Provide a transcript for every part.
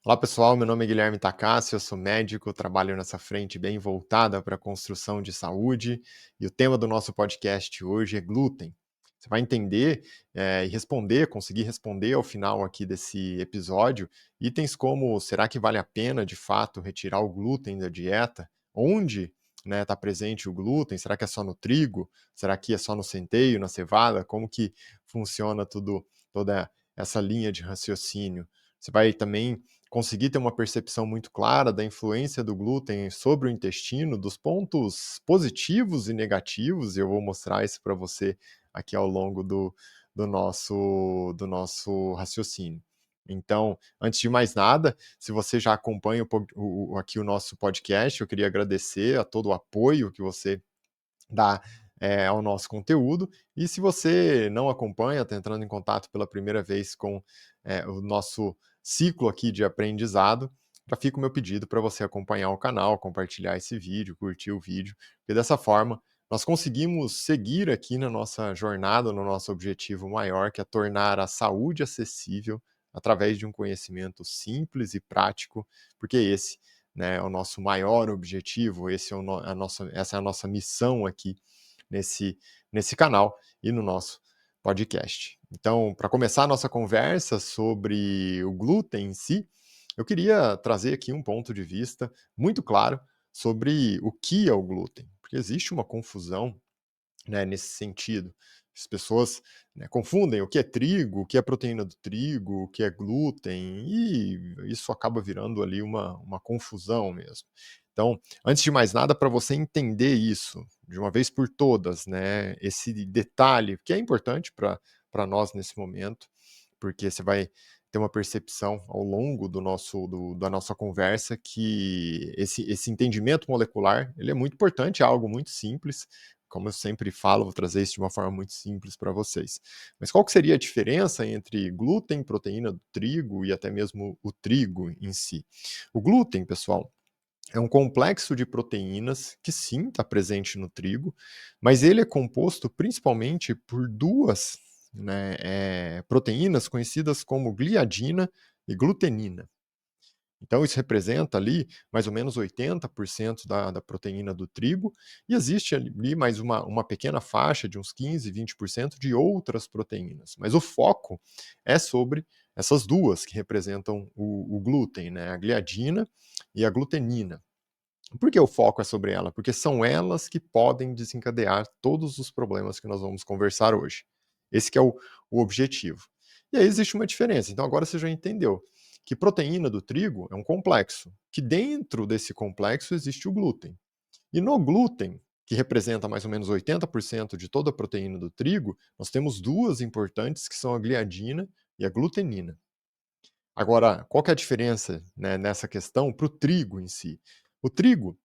Olá pessoal, meu nome é Guilherme Takassi, eu sou médico, trabalho nessa frente bem voltada para a construção de saúde e o tema do nosso podcast hoje é glúten. Você vai entender e responder, conseguir responder ao final aqui desse episódio, itens como será que vale a pena de fato retirar o glúten da dieta? Onde está presente o glúten? Será que é só no trigo? Será que é só no centeio, na cevada? Como que funciona toda essa linha de raciocínio? Você vai também conseguir ter uma percepção muito clara da influência do glúten sobre o intestino, dos pontos positivos e negativos, e eu vou mostrar isso para você aqui ao longo do nosso raciocínio. Então, antes de mais nada, se você já acompanha aqui o nosso podcast, eu queria agradecer a todo o apoio que você dá ao nosso conteúdo. E se você não acompanha, está entrando em contato pela primeira vez com o nosso ciclo aqui de aprendizado, já fica o meu pedido para você acompanhar o canal, compartilhar esse vídeo, curtir o vídeo, porque dessa forma nós conseguimos seguir aqui na nossa jornada, no nosso objetivo maior, que é tornar a saúde acessível através de um conhecimento simples e prático, porque esse é o nosso maior objetivo, essa é a nossa missão aqui nesse, nesse canal e no nosso podcast. Então, para começar a nossa conversa sobre o glúten em si, eu queria trazer aqui um ponto de vista muito claro sobre o que é o glúten, porque existe uma confusão nesse sentido. As pessoas confundem o que é trigo, o que é proteína do trigo, o que é glúten, e isso acaba virando ali uma confusão mesmo. Então, antes de mais nada, para você entender isso de uma vez por todas, esse detalhe que é importante para nós nesse momento, porque você vai ter uma percepção ao longo da nossa conversa que esse entendimento molecular ele é muito importante, é algo muito simples, como eu sempre falo, vou trazer isso de uma forma muito simples para vocês. Mas qual que seria a diferença entre glúten, proteína do trigo e até mesmo o trigo em si? O glúten, pessoal, é um complexo de proteínas que sim está presente no trigo, mas ele é composto principalmente por duas proteínas conhecidas como gliadina e glutenina. Então, isso representa ali mais ou menos 80% da proteína do trigo, e existe ali mais uma pequena faixa de uns 15, 20% de outras proteínas. Mas o foco é sobre essas duas que representam o glúten, a gliadina e a glutenina. Por que o foco é sobre ela? Porque são elas que podem desencadear todos os problemas que nós vamos conversar hoje. Esse que é o objetivo. E aí existe uma diferença. Então agora você já entendeu que proteína do trigo é um complexo, que dentro desse complexo existe o glúten. E no glúten, que representa mais ou menos 80% de toda a proteína do trigo, nós temos duas importantes que são a gliadina e a glutenina. Agora, qual que é a diferença nessa questão para o trigo em si? O trigo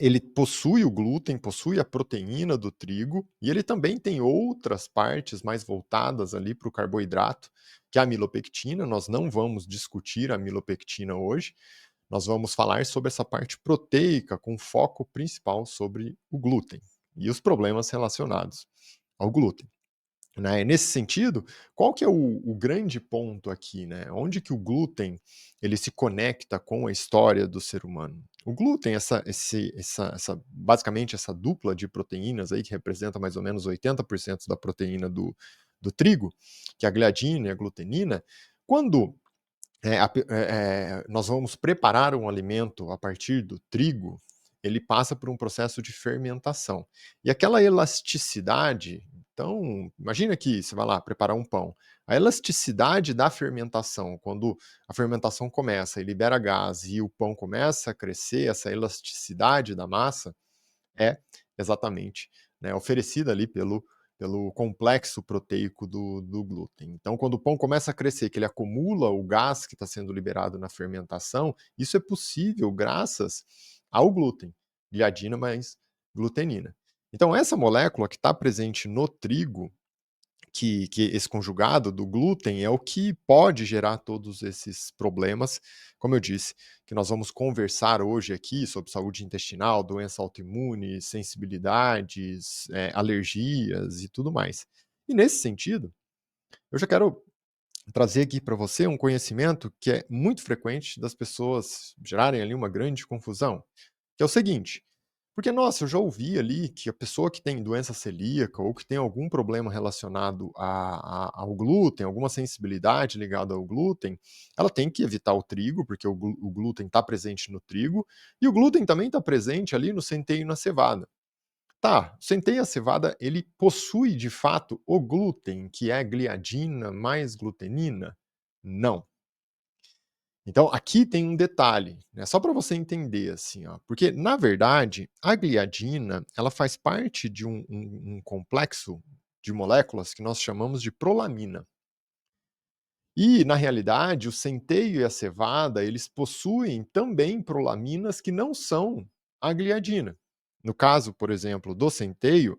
ele possui o glúten, possui a proteína do trigo, e ele também tem outras partes mais voltadas ali para o carboidrato, que é a amilopectina. Nós não vamos discutir a amilopectina hoje, nós vamos falar sobre essa parte proteica, com foco principal sobre o glúten e os problemas relacionados ao glúten. E nesse sentido, qual que é o grande ponto aqui, Onde que o glúten ele se conecta com a história do ser humano? O glúten, basicamente essa dupla de proteínas aí que representa mais ou menos 80% da proteína do trigo, que é a gliadina e a glutenina, quando nós vamos preparar um alimento a partir do trigo, ele passa por um processo de fermentação. E aquela elasticidade, então, imagina que você vai lá preparar um pão. A elasticidade da fermentação, quando a fermentação começa e libera gás e o pão começa a crescer, essa elasticidade da massa é exatamente oferecida ali pelo complexo proteico do glúten. Então, quando o pão começa a crescer, que ele acumula o gás que está sendo liberado na fermentação, isso é possível graças ao glúten, gliadina mais glutenina. Então, essa molécula que está presente no trigo, que esse conjugado do glúten é o que pode gerar todos esses problemas, como eu disse, que nós vamos conversar hoje aqui sobre saúde intestinal, doença autoimune, sensibilidades, alergias e tudo mais. E nesse sentido, eu já quero trazer aqui para você um conhecimento que é muito frequente das pessoas gerarem ali uma grande confusão, que é o seguinte: porque, nossa, eu já ouvi ali que a pessoa que tem doença celíaca ou que tem algum problema relacionado ao glúten, alguma sensibilidade ligada ao glúten, ela tem que evitar o trigo, porque o glúten está presente no trigo, e o glúten também está presente ali no centeio e na cevada. Tá, o centeio e a cevada, ele possui de fato o glúten, que é gliadina mais glutenina? Não. Então, aqui tem um detalhe, né, só para você entender, assim, ó, porque, na verdade, a gliadina, ela faz parte de um complexo de moléculas que nós chamamos de prolamina. E, na realidade, o centeio e a cevada, eles possuem também prolaminas que não são a gliadina. No caso, por exemplo, do centeio,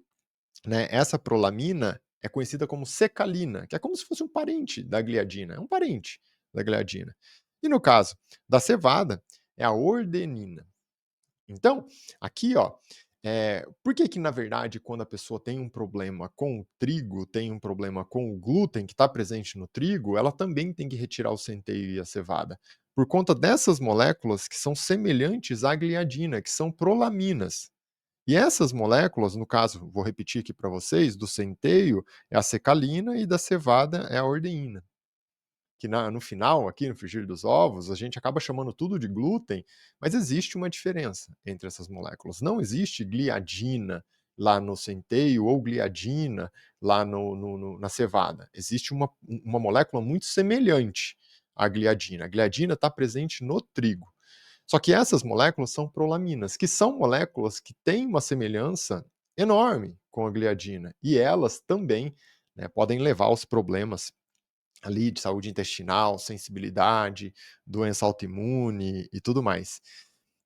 né, essa prolamina é conhecida como secalina, que é como se fosse um parente da gliadina, é um parente da gliadina. E no caso da cevada, é a ordenina. Então, aqui, ó, por que que, na verdade, quando a pessoa tem um problema com o trigo, tem um problema com o glúten que está presente no trigo, ela também tem que retirar o centeio e a cevada? Por conta dessas moléculas que são semelhantes à gliadina, que são prolaminas. E essas moléculas, no caso, vou repetir aqui para vocês, do centeio é a secalina e da cevada é a ordeína. Que no final, aqui no frigir dos ovos, a gente acaba chamando tudo de glúten, mas existe uma diferença entre essas moléculas. Não existe gliadina lá no centeio ou gliadina lá na cevada. Existe uma molécula muito semelhante à gliadina. A gliadina está presente no trigo. Só que essas moléculas são prolaminas, que são moléculas que têm uma semelhança enorme com a gliadina. E elas também, né, podem levar aos problemas ali de saúde intestinal, sensibilidade, doença autoimune e tudo mais.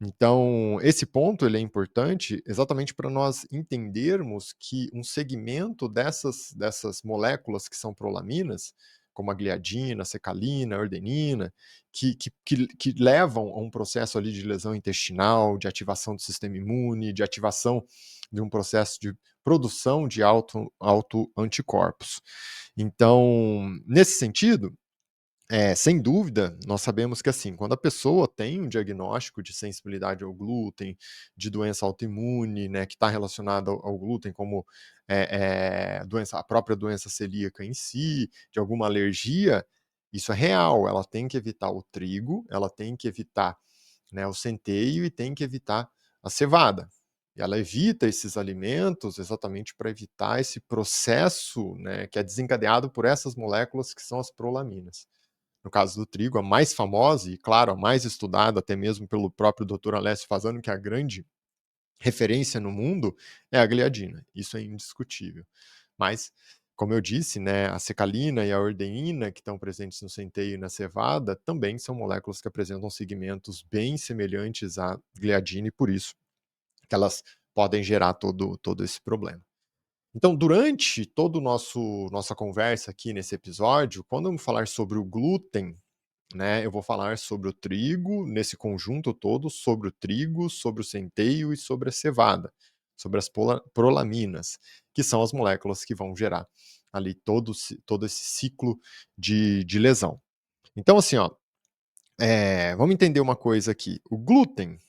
Então, esse ponto ele é importante exatamente para nós entendermos que um segmento dessas moléculas que são prolaminas, como a gliadina, a secalina, a ordenina, que levam a um processo ali de lesão intestinal, de ativação do sistema imune, de ativação de um processo de produção de autoanticorpos. Então, nesse sentido, sem dúvida, nós sabemos que, assim, quando a pessoa tem um diagnóstico de sensibilidade ao glúten, de doença autoimune, né, que está relacionada ao glúten, como a própria doença celíaca em si, de alguma alergia, isso é real. Ela tem que evitar o trigo, ela tem que evitar, né, o centeio e tem que evitar a cevada. E ela evita esses alimentos exatamente para evitar esse processo, né, que é desencadeado por essas moléculas que são as prolaminas. No caso do trigo, a mais famosa e, claro, a mais estudada, até mesmo pelo próprio Dr. Alessio Fasano, que é a grande referência no mundo, é a gliadina. Isso é indiscutível. Mas, como eu disse, né, a secalina e a ordeína, que estão presentes no centeio e na cevada, também são moléculas que apresentam segmentos bem semelhantes à gliadina e, por isso, que elas podem gerar todo esse problema. Então, durante todo o nossa conversa aqui nesse episódio, quando eu falar sobre o glúten, né, eu vou falar sobre o trigo, nesse conjunto todo, sobre o trigo, sobre o centeio e sobre a cevada, sobre as prolaminas, que são as moléculas que vão gerar ali todo esse ciclo de lesão. Então, assim, ó, vamos entender uma coisa aqui. O glúten,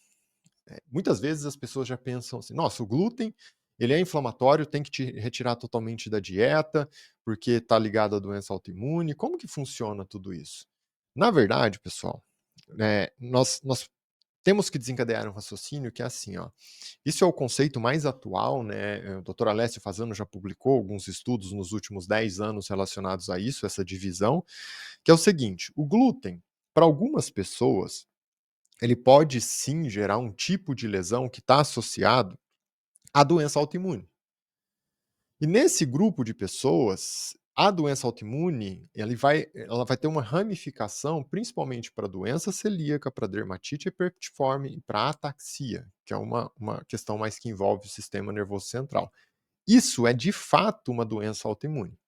muitas vezes as pessoas já pensam assim: nossa, o glúten ele é inflamatório, tem que te retirar totalmente da dieta, porque está ligado à doença autoimune. Como que funciona tudo isso? Na verdade, pessoal, nós temos que desencadear um raciocínio que é assim, ó. Isso é o conceito mais atual, né? O Dr. Alessio Fasano já publicou alguns estudos nos últimos 10 anos relacionados a isso, essa divisão, que é o seguinte: o glúten, para algumas pessoas, ele pode sim gerar um tipo de lesão que está associado à doença autoimune. E nesse grupo de pessoas, a doença autoimune, ela vai ter uma ramificação principalmente para doença celíaca, para dermatite herpetiforme e para ataxia, que é uma questão mais que envolve o sistema nervoso central. Isso é de fato uma doença autoimune,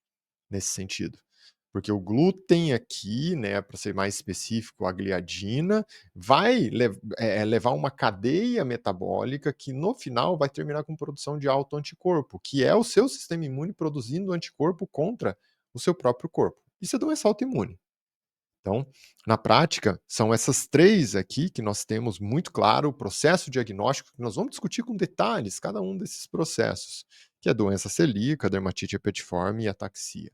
nesse sentido. Porque o glúten aqui, né, para ser mais específico, a gliadina, vai levar uma cadeia metabólica que no final vai terminar com produção de autoanticorpo, que é o seu sistema imune produzindo anticorpo contra o seu próprio corpo. Isso é doença autoimune. Então, na prática, são essas 3 aqui que nós temos muito claro o processo diagnóstico, que nós vamos discutir com detalhes cada um desses processos, que é a doença celíaca, dermatite herpetiforme e ataxia.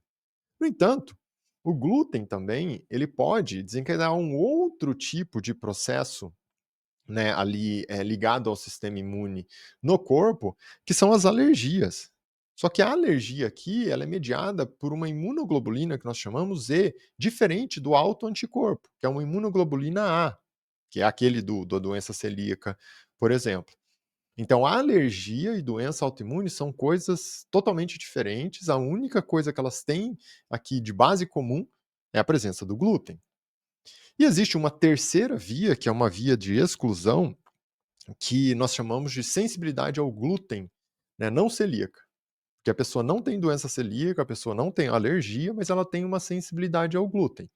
No entanto, o glúten também, ele pode desencadear um outro tipo de processo, né, ali, ligado ao sistema imune no corpo, que são as alergias. Só que a alergia aqui, ela é mediada por uma imunoglobulina que nós chamamos E, diferente do autoanticorpo, que é uma imunoglobulina A, que é aquele da doença celíaca, por exemplo. Então, a alergia e doença autoimune são coisas totalmente diferentes. A única coisa que elas têm aqui de base comum é a presença do glúten. E existe uma terceira via, que é uma via de exclusão, que nós chamamos de sensibilidade ao glúten, né, não celíaca. Porque a pessoa não tem doença celíaca, a pessoa não tem alergia, mas ela tem uma sensibilidade ao glúten.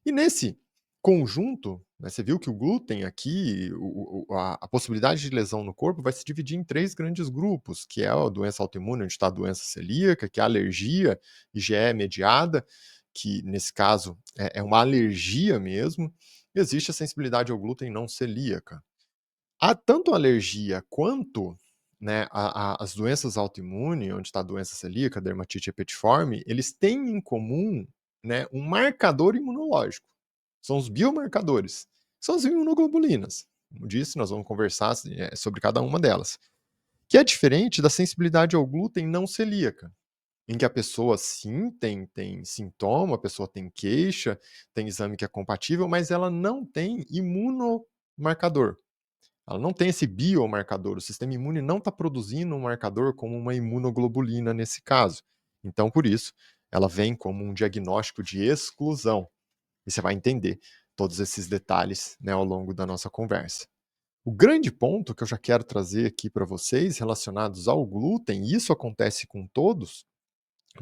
E nesse conjunto, né, você viu que o glúten aqui, a possibilidade de lesão no corpo vai se dividir em 3 grandes grupos, que é a doença autoimune, onde está a doença celíaca, que é a alergia IgE mediada, que nesse caso é uma alergia mesmo, e existe a sensibilidade ao glúten não celíaca. Há tanto a alergia quanto, né, as doenças autoimunes, onde está a doença celíaca, dermatite herpetiforme, eles têm em comum, né, um marcador imunológico. São os biomarcadores, são as imunoglobulinas. Como disse, nós vamos conversar sobre cada uma delas. Que é diferente da sensibilidade ao glúten não celíaca, em que a pessoa sim tem sintoma, a pessoa tem queixa, tem exame que é compatível, mas ela não tem imunomarcador. Ela não tem esse biomarcador, o sistema imune não está produzindo um marcador como uma imunoglobulina nesse caso. Então, por isso, ela vem como um diagnóstico de exclusão. E você vai entender todos esses detalhes, né, ao longo da nossa conversa. O grande ponto que eu já quero trazer aqui para vocês relacionados ao glúten, e isso acontece com todos,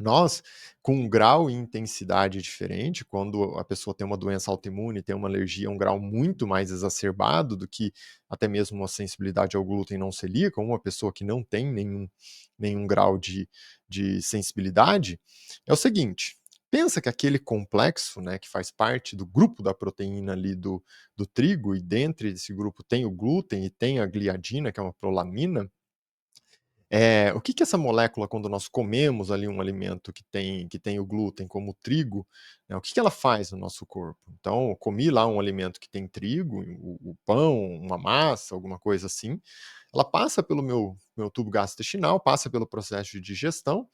nós, com um grau e intensidade diferente, quando a pessoa tem uma doença autoimune, tem uma alergia, um grau muito mais exacerbado do que até mesmo uma sensibilidade ao glúten não celíaca, ou uma pessoa que não tem nenhum grau de sensibilidade, é o seguinte: pensa que aquele complexo, né, que faz parte do grupo da proteína ali do trigo, e dentro desse grupo tem o glúten e tem a gliadina, que é uma prolamina. O que que essa molécula, quando nós comemos ali um alimento que tem o glúten, como o trigo, né, o que que ela faz no nosso corpo? Então, eu comi lá um alimento que tem trigo, o pão, uma massa, alguma coisa assim, ela passa pelo meu tubo gastrointestinal, passa pelo processo de digestão,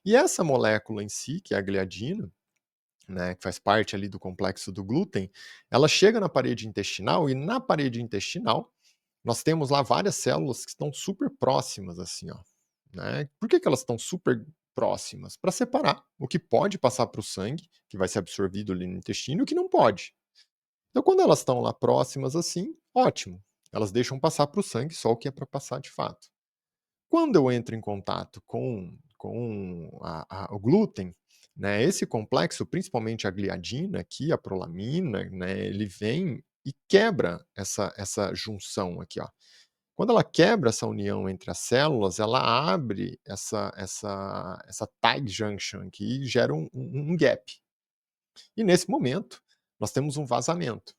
e essa molécula em si, que é a gliadina, né, que faz parte ali do complexo do glúten, ela chega na parede intestinal, e na parede intestinal nós temos lá várias células que estão super próximas, assim, ó, né. Por que que elas estão super próximas? Para separar o que pode passar para o sangue, que vai ser absorvido ali no intestino, e o que não pode. Então, quando elas estão lá próximas assim, ótimo, elas deixam passar para o sangue só o que é para passar de fato. Quando eu entro em contato com o glúten, né, esse complexo, principalmente a gliadina aqui, a prolamina, né, ele vem e quebra essa junção aqui, ó. Quando ela quebra essa união entre as células, ela abre essa tight junction aqui e gera um gap. E nesse momento, nós temos um vazamento,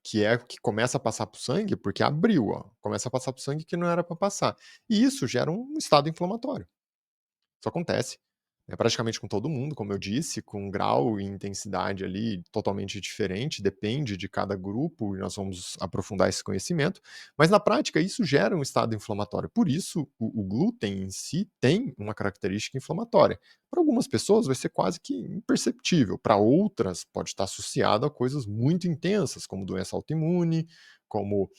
que é que começa a passar para o sangue, porque abriu, ó, começa a passar para o sangue que não era para passar. E isso gera um estado inflamatório. Isso acontece, praticamente com todo mundo, como eu disse, com um grau e intensidade ali totalmente diferente, depende de cada grupo, e nós vamos aprofundar esse conhecimento, mas na prática isso gera um estado inflamatório. Por isso, o glúten em si tem uma característica inflamatória. Para algumas pessoas vai ser quase que imperceptível, para outras pode estar associado a coisas muito intensas, como doença autoimune, como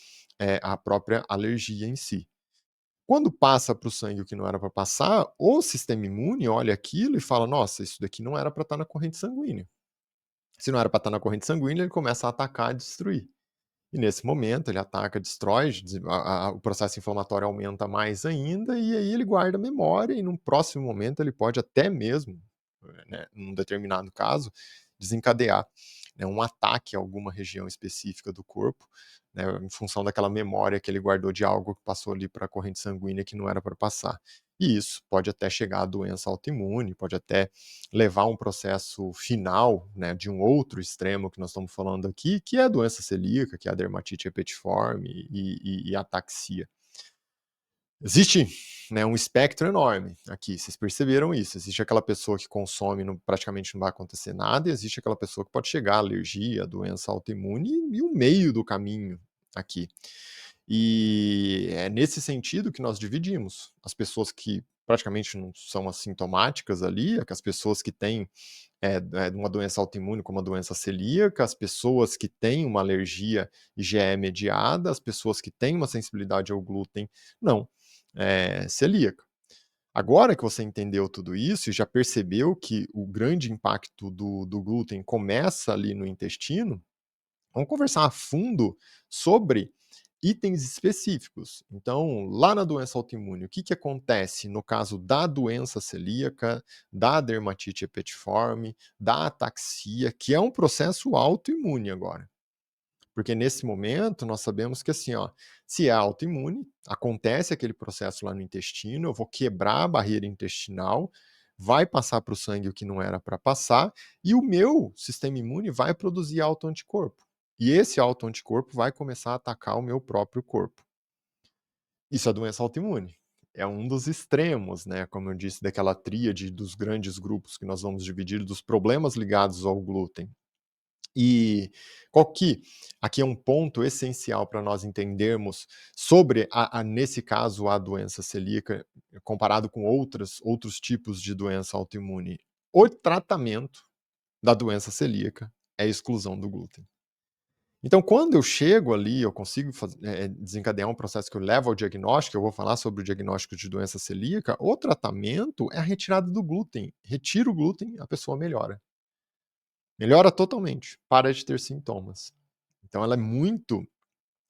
a própria alergia em si. Quando passa para o sangue o que não era para passar, o sistema imune olha aquilo e fala: "Nossa, isso daqui não era para estar na corrente sanguínea". Se não era para estar na corrente sanguínea, ele começa a atacar e destruir. E nesse momento ele ataca, destrói, o processo inflamatório aumenta mais ainda, e aí ele guarda a memória, e num próximo momento ele pode até mesmo, né, num determinado caso, desencadear, né, um ataque a alguma região específica do corpo, né, em função daquela memória que ele guardou de algo que passou ali para a corrente sanguínea que não era para passar. E isso pode até chegar à doença autoimune, pode até levar a um processo final, né, de um outro extremo que nós estamos falando aqui, que é a doença celíaca, que é a dermatite herpetiforme e a ataxia. Existe, né, um espectro enorme aqui, vocês perceberam isso. Existe aquela pessoa que consome, não, praticamente não vai acontecer nada, e existe aquela pessoa que pode chegar à alergia, à doença autoimune, e o meio do caminho aqui. E é nesse sentido que nós dividimos. As pessoas que praticamente não são assintomáticas ali, as pessoas que têm uma doença autoimune, como a doença celíaca, as pessoas que têm uma alergia IgE mediada, as pessoas que têm uma sensibilidade ao glúten, não, celíaca. Agora que você entendeu tudo isso e já percebeu que o grande impacto do glúten começa ali no intestino, vamos conversar a fundo sobre itens específicos. Então, lá na doença autoimune, o que, que acontece no caso da doença celíaca, da dermatite herpetiforme, da ataxia, que é um processo autoimune agora. Porque nesse momento nós sabemos que assim, ó, se é autoimune, acontece aquele processo lá no intestino, eu vou quebrar a barreira intestinal, vai passar para o sangue o que não era para passar, e o meu sistema imune vai produzir autoanticorpo. E esse autoanticorpo vai começar a atacar o meu próprio corpo. Isso é doença autoimune. É um dos extremos, né? Como eu disse, daquela tríade dos grandes grupos que nós vamos dividir dos problemas ligados ao glúten. E qual que aqui é um ponto essencial para nós entendermos sobre nesse caso, a doença celíaca, comparado com outros tipos de doença autoimune. O tratamento da doença celíaca é a exclusão do glúten. Então, quando eu chego ali, eu consigo desencadear um processo que eu levo ao diagnóstico, eu vou falar sobre o diagnóstico de doença celíaca, o tratamento é a retirada do glúten. Retira o glúten, a pessoa melhora. Melhora totalmente, para de ter sintomas. Então ela é muito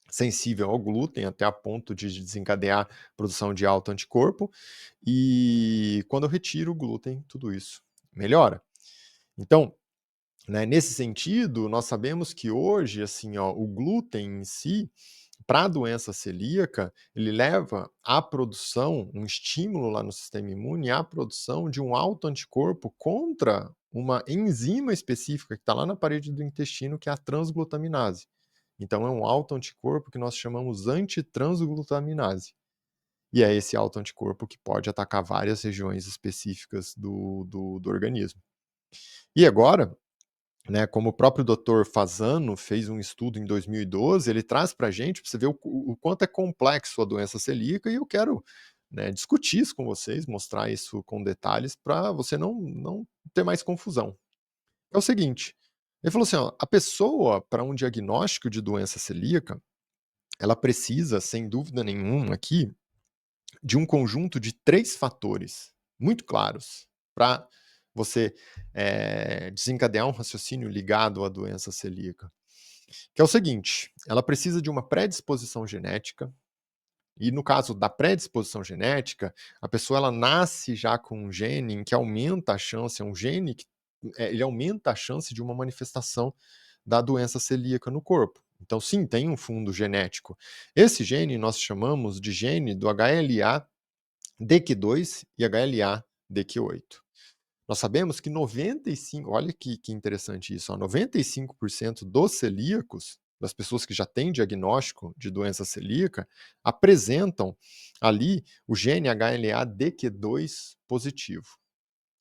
sensível ao glúten, até a ponto de desencadear produção de autoanticorpo, e quando eu retiro o glúten, tudo isso melhora. Então, né, nesse sentido, nós sabemos que hoje, assim, ó, o glúten em si, para a doença celíaca, ele leva à produção, um estímulo lá no sistema imune, à produção de um autoanticorpo contra uma enzima específica que está lá na parede do intestino, que é a transglutaminase. Então, é um autoanticorpo que nós chamamos antitransglutaminase. E é esse autoanticorpo que pode atacar várias regiões específicas do organismo. E agora, né, como o próprio Dr. Fasano fez um estudo em 2012, ele traz para a gente, para você ver o quanto é complexo a doença celíaca, e eu quero, né, discutir isso com vocês, mostrar isso com detalhes, para você não ter mais confusão. É o seguinte, ele falou assim, ó, a pessoa, para um diagnóstico de doença celíaca, ela precisa, sem dúvida nenhuma aqui, de um conjunto de 3 fatores muito claros para você, desencadear um raciocínio ligado à doença celíaca. Que é o seguinte, ela precisa de uma predisposição genética, e no caso da predisposição genética, a pessoa ela nasce já com um gene em que aumenta a chance, é um gene que ele aumenta a chance de uma manifestação da doença celíaca no corpo. Então, sim, tem um fundo genético. Esse gene nós chamamos de gene do HLA-DQ2 e HLA-DQ8. Nós sabemos que 95, olha que interessante isso, ó, 95% dos celíacos, das pessoas que já têm diagnóstico de doença celíaca, apresentam ali o gene HLA-DQ2 positivo.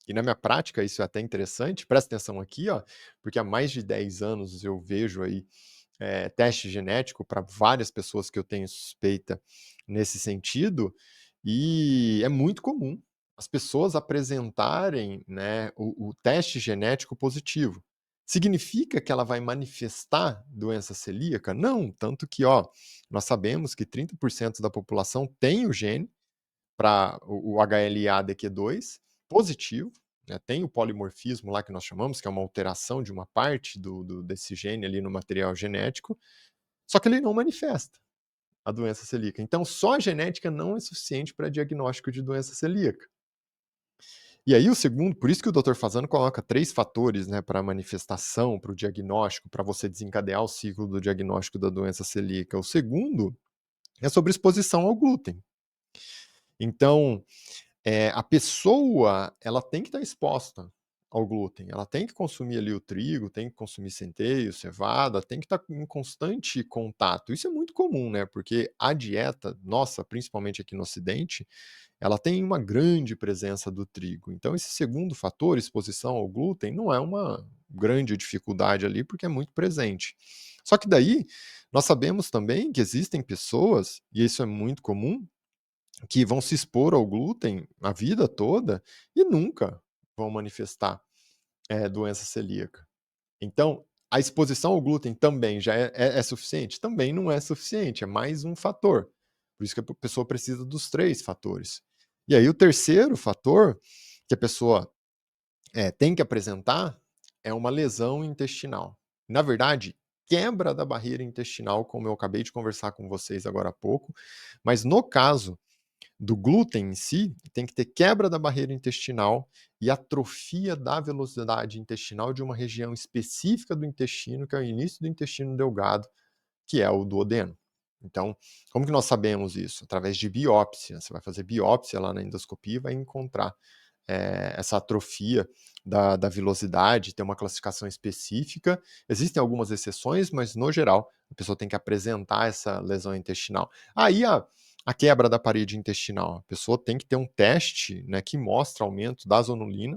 E na minha prática, isso é até interessante, presta atenção aqui, ó, porque há mais de 10 anos eu vejo aí teste genético para várias pessoas que eu tenho suspeita nesse sentido, e é muito comum as pessoas apresentarem, né, o teste genético positivo. Significa que ela vai manifestar doença celíaca? Não, tanto que, ó, nós sabemos que 30% da população tem o gene para o HLA-DQ2 positivo, né, tem o polimorfismo lá que nós chamamos, que é uma alteração de uma parte desse gene ali no material genético, só que ele não manifesta a doença celíaca. Então, só a genética não é suficiente para diagnóstico de doença celíaca. E aí o segundo, por isso que o Dr. Fasano coloca 3 fatores, né, para a manifestação, para o diagnóstico, para você desencadear o ciclo do diagnóstico da doença celíaca. O segundo é sobre exposição ao glúten. Então, A pessoa, ela tem que estar exposta ao glúten, ela tem que consumir ali o trigo, tem que consumir centeio, cevada, tem que estar em constante contato. Isso é muito comum, né, porque a dieta nossa, principalmente aqui no ocidente, ela tem uma grande presença do trigo. Então esse segundo fator, exposição ao glúten, não é uma grande dificuldade ali, porque é muito presente. Só que daí, nós sabemos também que existem pessoas, e isso é muito comum, que vão se expor ao glúten a vida toda e nunca vão manifestar, doença celíaca. Então, a exposição ao glúten também já é suficiente? Também não é suficiente, é mais um fator. Por isso que a pessoa precisa dos 3 fatores. E aí o terceiro fator que a pessoa, tem que apresentar é uma lesão intestinal. Na verdade, quebra da barreira intestinal, como eu acabei de conversar com vocês agora há pouco, mas no caso do glúten em si, tem que ter quebra da barreira intestinal e atrofia da velocidade intestinal de uma região específica do intestino, que é o início do intestino delgado, que é o duodeno. Então, como que nós sabemos isso? Através de biópsia. Você vai fazer biópsia lá na endoscopia e vai encontrar essa atrofia da vilosidade, tem uma classificação específica. Existem algumas exceções, mas no geral a pessoa tem que apresentar essa lesão intestinal. Aí a quebra da parede intestinal, a pessoa tem que ter um teste, né, que mostra aumento da zonulina.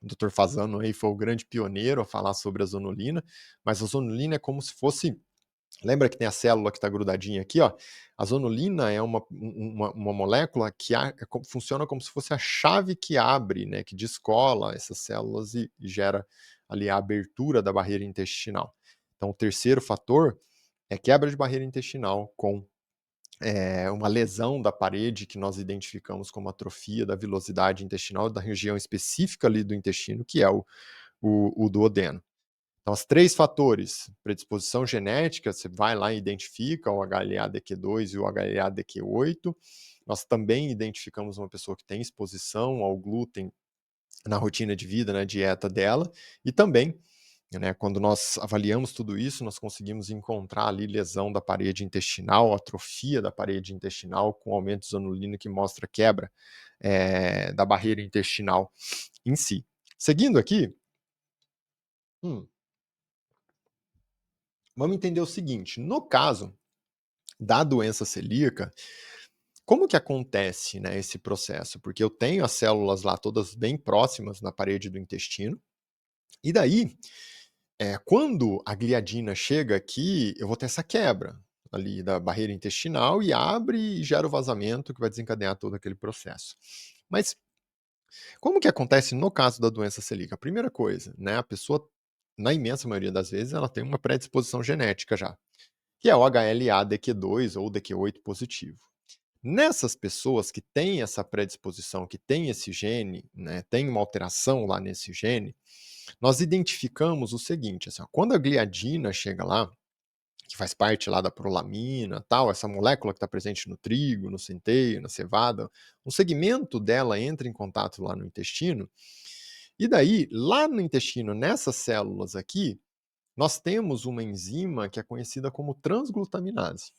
O Dr. Fasano aí foi o grande pioneiro a falar sobre a zonulina, mas a zonulina é como se fosse. Lembra que tem a célula que está grudadinha aqui, ó? A zonulina é uma molécula que funciona como se fosse a chave que abre, né, que descola essas células e gera ali a abertura da barreira intestinal. Então, o terceiro fator é quebra de barreira intestinal com uma lesão da parede que nós identificamos como atrofia da vilosidade intestinal da região específica ali do intestino, que é o duodeno. Então, os 3 fatores, predisposição genética, você vai lá e identifica o HLA-DQ2 e o HLA-DQ8. Nós também identificamos uma pessoa que tem exposição ao glúten na rotina de vida, na dieta dela, e também, né, quando nós avaliamos tudo isso, nós conseguimos encontrar ali lesão da parede intestinal, atrofia da parede intestinal, com aumento de zonulina que mostra quebra da barreira intestinal em si. Seguindo aqui, hum, vamos entender o seguinte: no caso da doença celíaca, como que acontece, né, esse processo? Porque eu tenho as células lá todas bem próximas na parede do intestino, e daí, quando a gliadina chega aqui, eu vou ter essa quebra ali da barreira intestinal e abre e gera o vazamento que vai desencadear todo aquele processo. Mas como que acontece no caso da doença celíaca? A primeira coisa, né, a pessoa, na imensa maioria das vezes, ela tem uma predisposição genética já, que é o HLA-DQ2 ou DQ8 positivo. Nessas pessoas que têm essa predisposição, que têm esse gene, né, tem uma alteração lá nesse gene, nós identificamos o seguinte, assim, ó, quando a gliadina chega lá, que faz parte lá da prolamina, tal, essa molécula que está presente no trigo, no centeio, na cevada, um segmento dela entra em contato lá no intestino, e daí, lá no intestino, nessas células aqui, nós temos uma enzima que é conhecida como transglutaminase.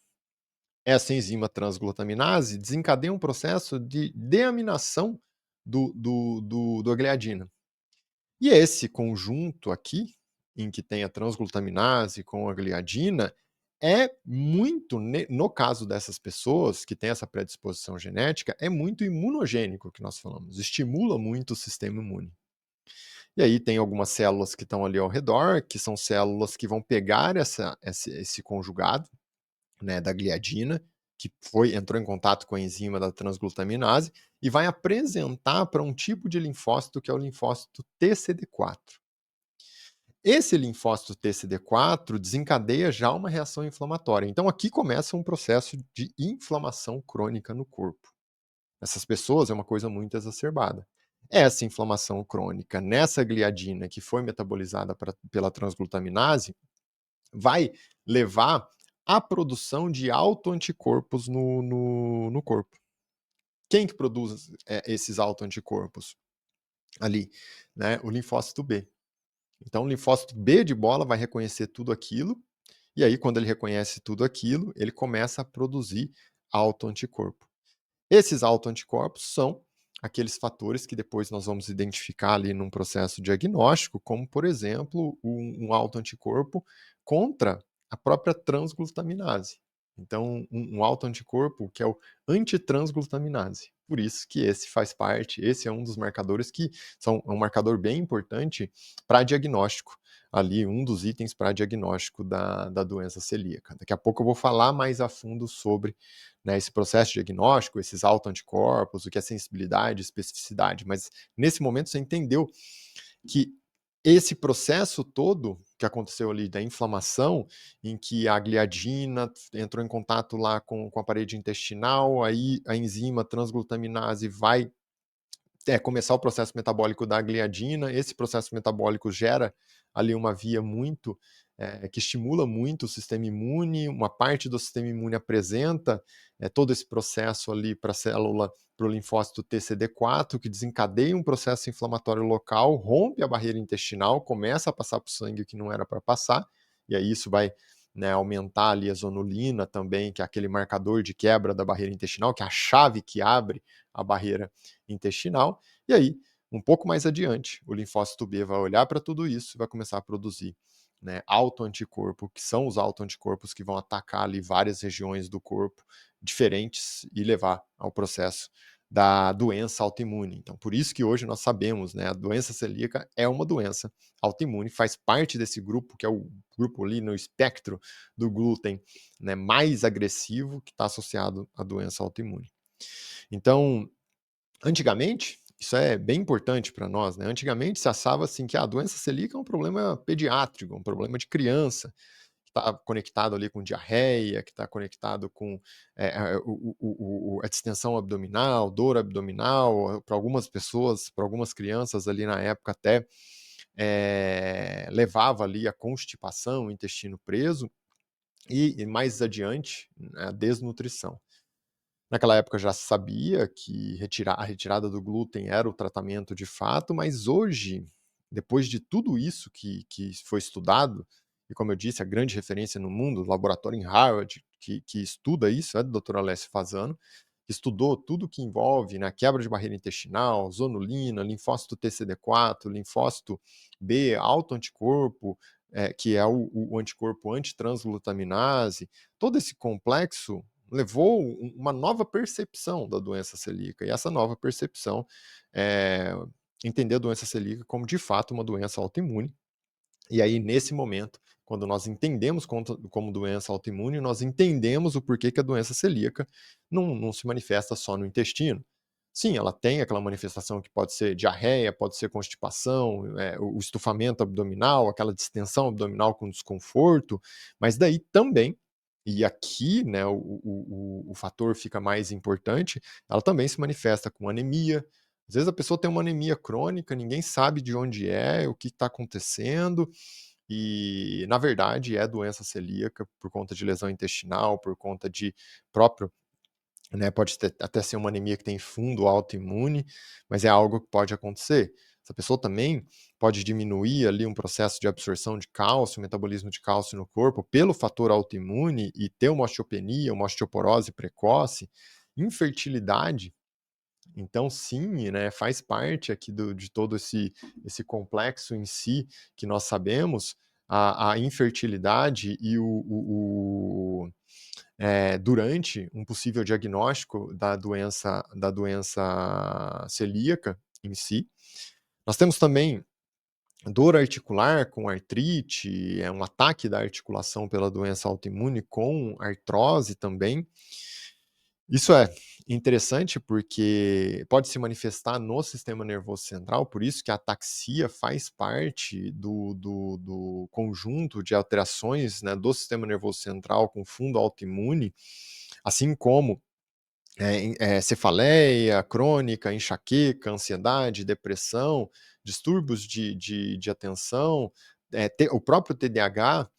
Essa enzima transglutaminase desencadeia um processo de deaminação da gliadina. E esse conjunto aqui, em que tem a transglutaminase com a gliadina, é muito, no caso dessas pessoas que têm essa predisposição genética, é muito imunogênico que nós falamos, estimula muito o sistema imune. E aí tem algumas células que estão ali ao redor, que são células que vão pegar esse conjugado, né, da gliadina, que entrou em contato com a enzima da transglutaminase, e vai apresentar para um tipo de linfócito que é o linfócito TCD4. Esse linfócito TCD4 desencadeia já uma reação inflamatória. Então aqui começa um processo de inflamação crônica no corpo. Essas pessoas é uma coisa muito exacerbada. Essa inflamação crônica nessa gliadina que foi metabolizada pela transglutaminase vai levar à produção de autoanticorpos no corpo. Quem que produz esses autoanticorpos? Ali, né? O linfócito B. Então, o linfócito B de bola vai reconhecer tudo aquilo, e aí, quando ele reconhece tudo aquilo, ele começa a produzir autoanticorpo. Esses autoanticorpos são aqueles fatores que depois nós vamos identificar ali num processo diagnóstico, como, por exemplo, um autoanticorpo contra a própria transglutaminase. Então, um autoanticorpo que é o antitransglutaminase. Por isso que esse faz parte, esse é um dos marcadores que é um marcador bem importante para diagnóstico, ali um dos itens para diagnóstico da doença celíaca. Daqui a pouco eu vou falar mais a fundo sobre, né, esse processo diagnóstico, esses autoanticorpos, o que é sensibilidade, especificidade, mas nesse momento você entendeu que esse processo todo que aconteceu ali da inflamação, em que a gliadina entrou em contato lá com a parede intestinal, aí a enzima transglutaminase vai começar o processo metabólico da gliadina, esse processo metabólico gera ali uma via muito, que estimula muito o sistema imune, uma parte do sistema imune apresenta todo esse processo ali para a célula, para o linfócito TCD4, que desencadeia um processo inflamatório local, rompe a barreira intestinal, começa a passar para o sangue o que não era para passar, e aí isso vai, né, aumentar ali a zonulina também, que é aquele marcador de quebra da barreira intestinal, que é a chave que abre a barreira intestinal, e aí, um pouco mais adiante, o linfócito B vai olhar para tudo isso e vai começar a produzir, né, autoanticorpo, que são os autoanticorpos que vão atacar ali várias regiões do corpo diferentes e levar ao processo da doença autoimune. Então, por isso que hoje nós sabemos, né, a doença celíaca é uma doença autoimune, faz parte desse grupo, que é o grupo ali no espectro do glúten, né, mais agressivo, que está associado à doença autoimune. Então, antigamente, isso é bem importante para nós, né? Antigamente se achava assim que a doença celíaca é um problema pediátrico, um problema de criança, que está conectado ali com diarreia, que está conectado com a distensão abdominal, dor abdominal, para algumas pessoas, para algumas crianças ali na época até levava ali a constipação, o intestino preso, e mais adiante, né, a desnutrição. Naquela época já se sabia que a retirada do glúten era o tratamento de fato, mas hoje, depois de tudo isso que foi estudado, e como eu disse, a grande referência no mundo, o laboratório em Harvard, que estuda isso, é do Dr. Alessio Fasano, que estudou tudo que envolve, né, quebra de barreira intestinal, zonulina, linfócito TCD4, linfócito B, autoanticorpo, que é o anticorpo antitransglutaminase, todo esse complexo levou uma nova percepção da doença celíaca. E essa nova percepção é entender a doença celíaca como, de fato, uma doença autoimune. E aí, nesse momento, quando nós entendemos como doença autoimune, nós entendemos o porquê que a doença celíaca não se manifesta só no intestino. Sim, ela tem aquela manifestação que pode ser diarreia, pode ser constipação, o estufamento abdominal, aquela distensão abdominal com desconforto, mas daí também, e aqui, né, o fator fica mais importante, ela também se manifesta com anemia. Às vezes a pessoa tem uma anemia crônica, ninguém sabe de onde é, o que está acontecendo, e na verdade é doença celíaca por conta de lesão intestinal, por conta de próprio, né, pode até ser uma anemia que tem fundo autoimune, mas é algo que pode acontecer. Essa pessoa também pode diminuir ali um processo de absorção de cálcio, metabolismo de cálcio no corpo, pelo fator autoimune e ter uma osteopenia, uma osteoporose precoce, infertilidade. Então, sim, né, faz parte aqui de todo esse complexo em si que nós sabemos, a infertilidade e durante um possível diagnóstico da doença celíaca em si. Nós temos também dor articular com artrite, é um ataque da articulação pela doença autoimune com artrose também. Isso é interessante porque pode se manifestar no sistema nervoso central, por isso que a ataxia faz parte do conjunto de alterações, né, do sistema nervoso central com fundo autoimune, assim como cefaleia crônica, enxaqueca, ansiedade, depressão, distúrbios de atenção, o próprio TDAH.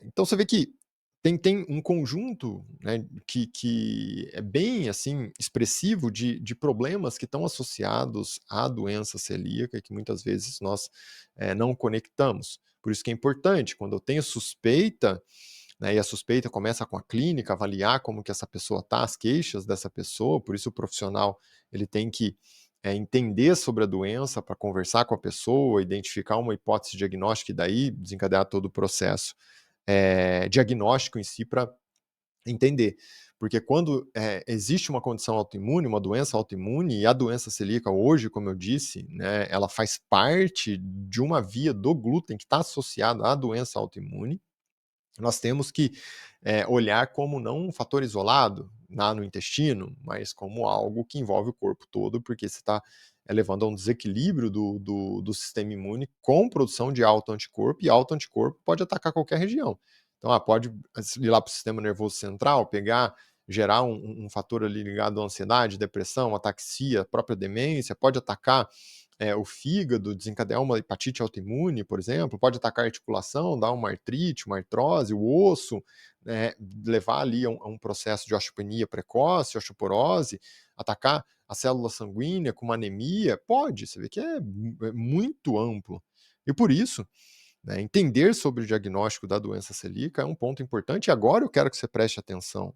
Então você vê que tem um conjunto, né, que é bem assim expressivo de problemas que estão associados à doença celíaca e que muitas vezes nós não conectamos. Por isso que é importante, quando eu tenho suspeita, né, e a suspeita começa com a clínica, avaliar como que essa pessoa está, as queixas dessa pessoa, por isso o profissional ele tem que entender sobre a doença para conversar com a pessoa, identificar uma hipótese diagnóstica e daí desencadear todo o processo diagnóstico em si para entender. Porque quando existe uma condição autoimune, uma doença autoimune, e a doença celíaca hoje, como eu disse, né, ela faz parte de uma via do glúten que está associada à doença autoimune, nós temos que olhar como não um fator isolado lá no intestino, mas como algo que envolve o corpo todo, porque você está levando a um desequilíbrio do sistema imune com produção de autoanticorpo, e autoanticorpo pode atacar qualquer região. Então, pode ir lá para o sistema nervoso central, gerar um fator ali ligado à ansiedade, depressão, ataxia, própria demência, pode atacar o fígado, desencadear uma hepatite autoimune, por exemplo, pode atacar a articulação, dar uma artrite, uma artrose, o osso, né, levar ali a um processo de osteopenia precoce, osteoporose, atacar a célula sanguínea com uma anemia, pode, você vê que é muito amplo. E por isso, né, entender sobre o diagnóstico da doença celíaca é um ponto importante, e agora eu quero que você preste atenção,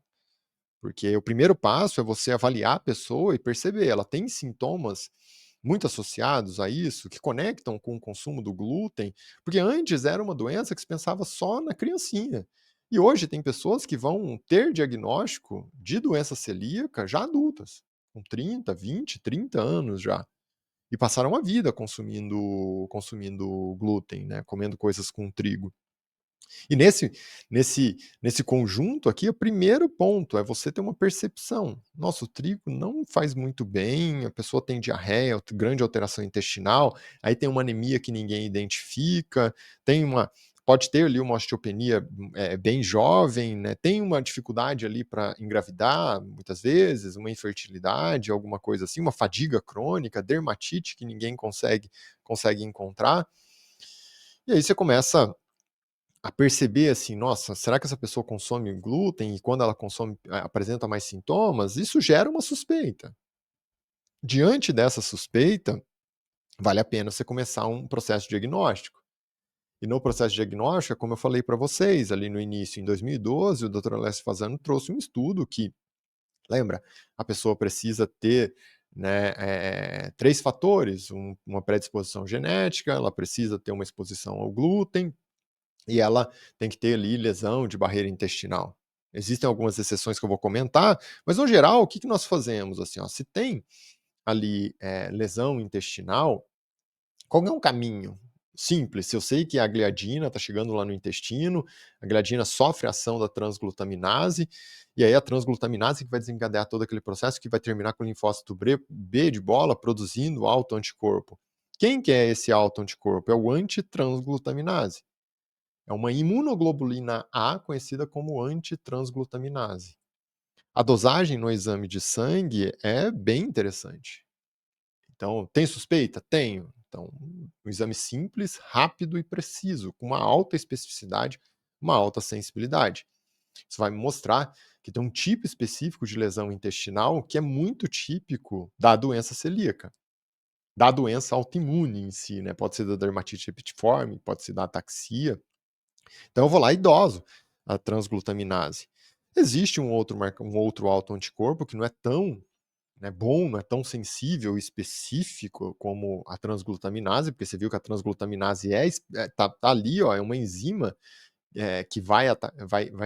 porque o primeiro passo é você avaliar a pessoa e perceber, ela tem sintomas muito associados a isso, que conectam com o consumo do glúten, porque antes era uma doença que se pensava só na criancinha. E hoje tem pessoas que vão ter diagnóstico de doença celíaca já adultas, com 30, 20, 30 anos já. E passaram a vida consumindo glúten, né, comendo coisas com trigo. E nesse conjunto aqui, o primeiro ponto é você ter uma percepção. Nossa, o trigo não faz muito bem, a pessoa tem diarreia, grande alteração intestinal, aí tem uma anemia que ninguém identifica, pode ter ali uma osteopenia bem jovem, né? Tem uma dificuldade ali para engravidar, muitas vezes, uma infertilidade, alguma coisa assim, uma fadiga crônica, dermatite que ninguém consegue encontrar. E aí você começa a perceber assim, nossa, será que essa pessoa consome glúten e quando ela consome apresenta mais sintomas? Isso gera uma suspeita. Diante dessa suspeita, vale a pena você começar um processo diagnóstico. E no processo diagnóstico, como eu falei para vocês ali no início, em 2012, o Dr. Alessio Fasano trouxe um estudo que, lembra, a pessoa precisa ter, né, 3 fatores, uma predisposição genética, ela precisa ter uma exposição ao glúten, e ela tem que ter ali lesão de barreira intestinal. Existem algumas exceções que eu vou comentar, mas no geral, o que nós fazemos? Assim, ó, se tem ali lesão intestinal, qual é um caminho simples? Se eu sei que a gliadina está chegando lá no intestino, a gliadina sofre a ação da transglutaminase, e aí a transglutaminase que vai desencadear todo aquele processo que vai terminar com o linfócito B de bola produzindo autoanticorpo. Quem que é esse autoanticorpo? É o antitransglutaminase. É uma imunoglobulina A conhecida como antitransglutaminase. A dosagem no exame de sangue é bem interessante. Então, tem suspeita? Tenho. Então, um exame simples, rápido e preciso, com uma alta especificidade, uma alta sensibilidade. Isso vai me mostrar que tem um tipo específico de lesão intestinal que é muito típico da doença celíaca, da doença autoimune em si, né? Pode ser da dermatite repetiforme, pode ser da ataxia. Então eu vou lá e doso a transglutaminase. Existe um outro autoanticorpo que não é tão, né, bom, não é tão sensível e específico como a transglutaminase, porque você viu que a transglutaminase tá ali, ó, é uma enzima que vai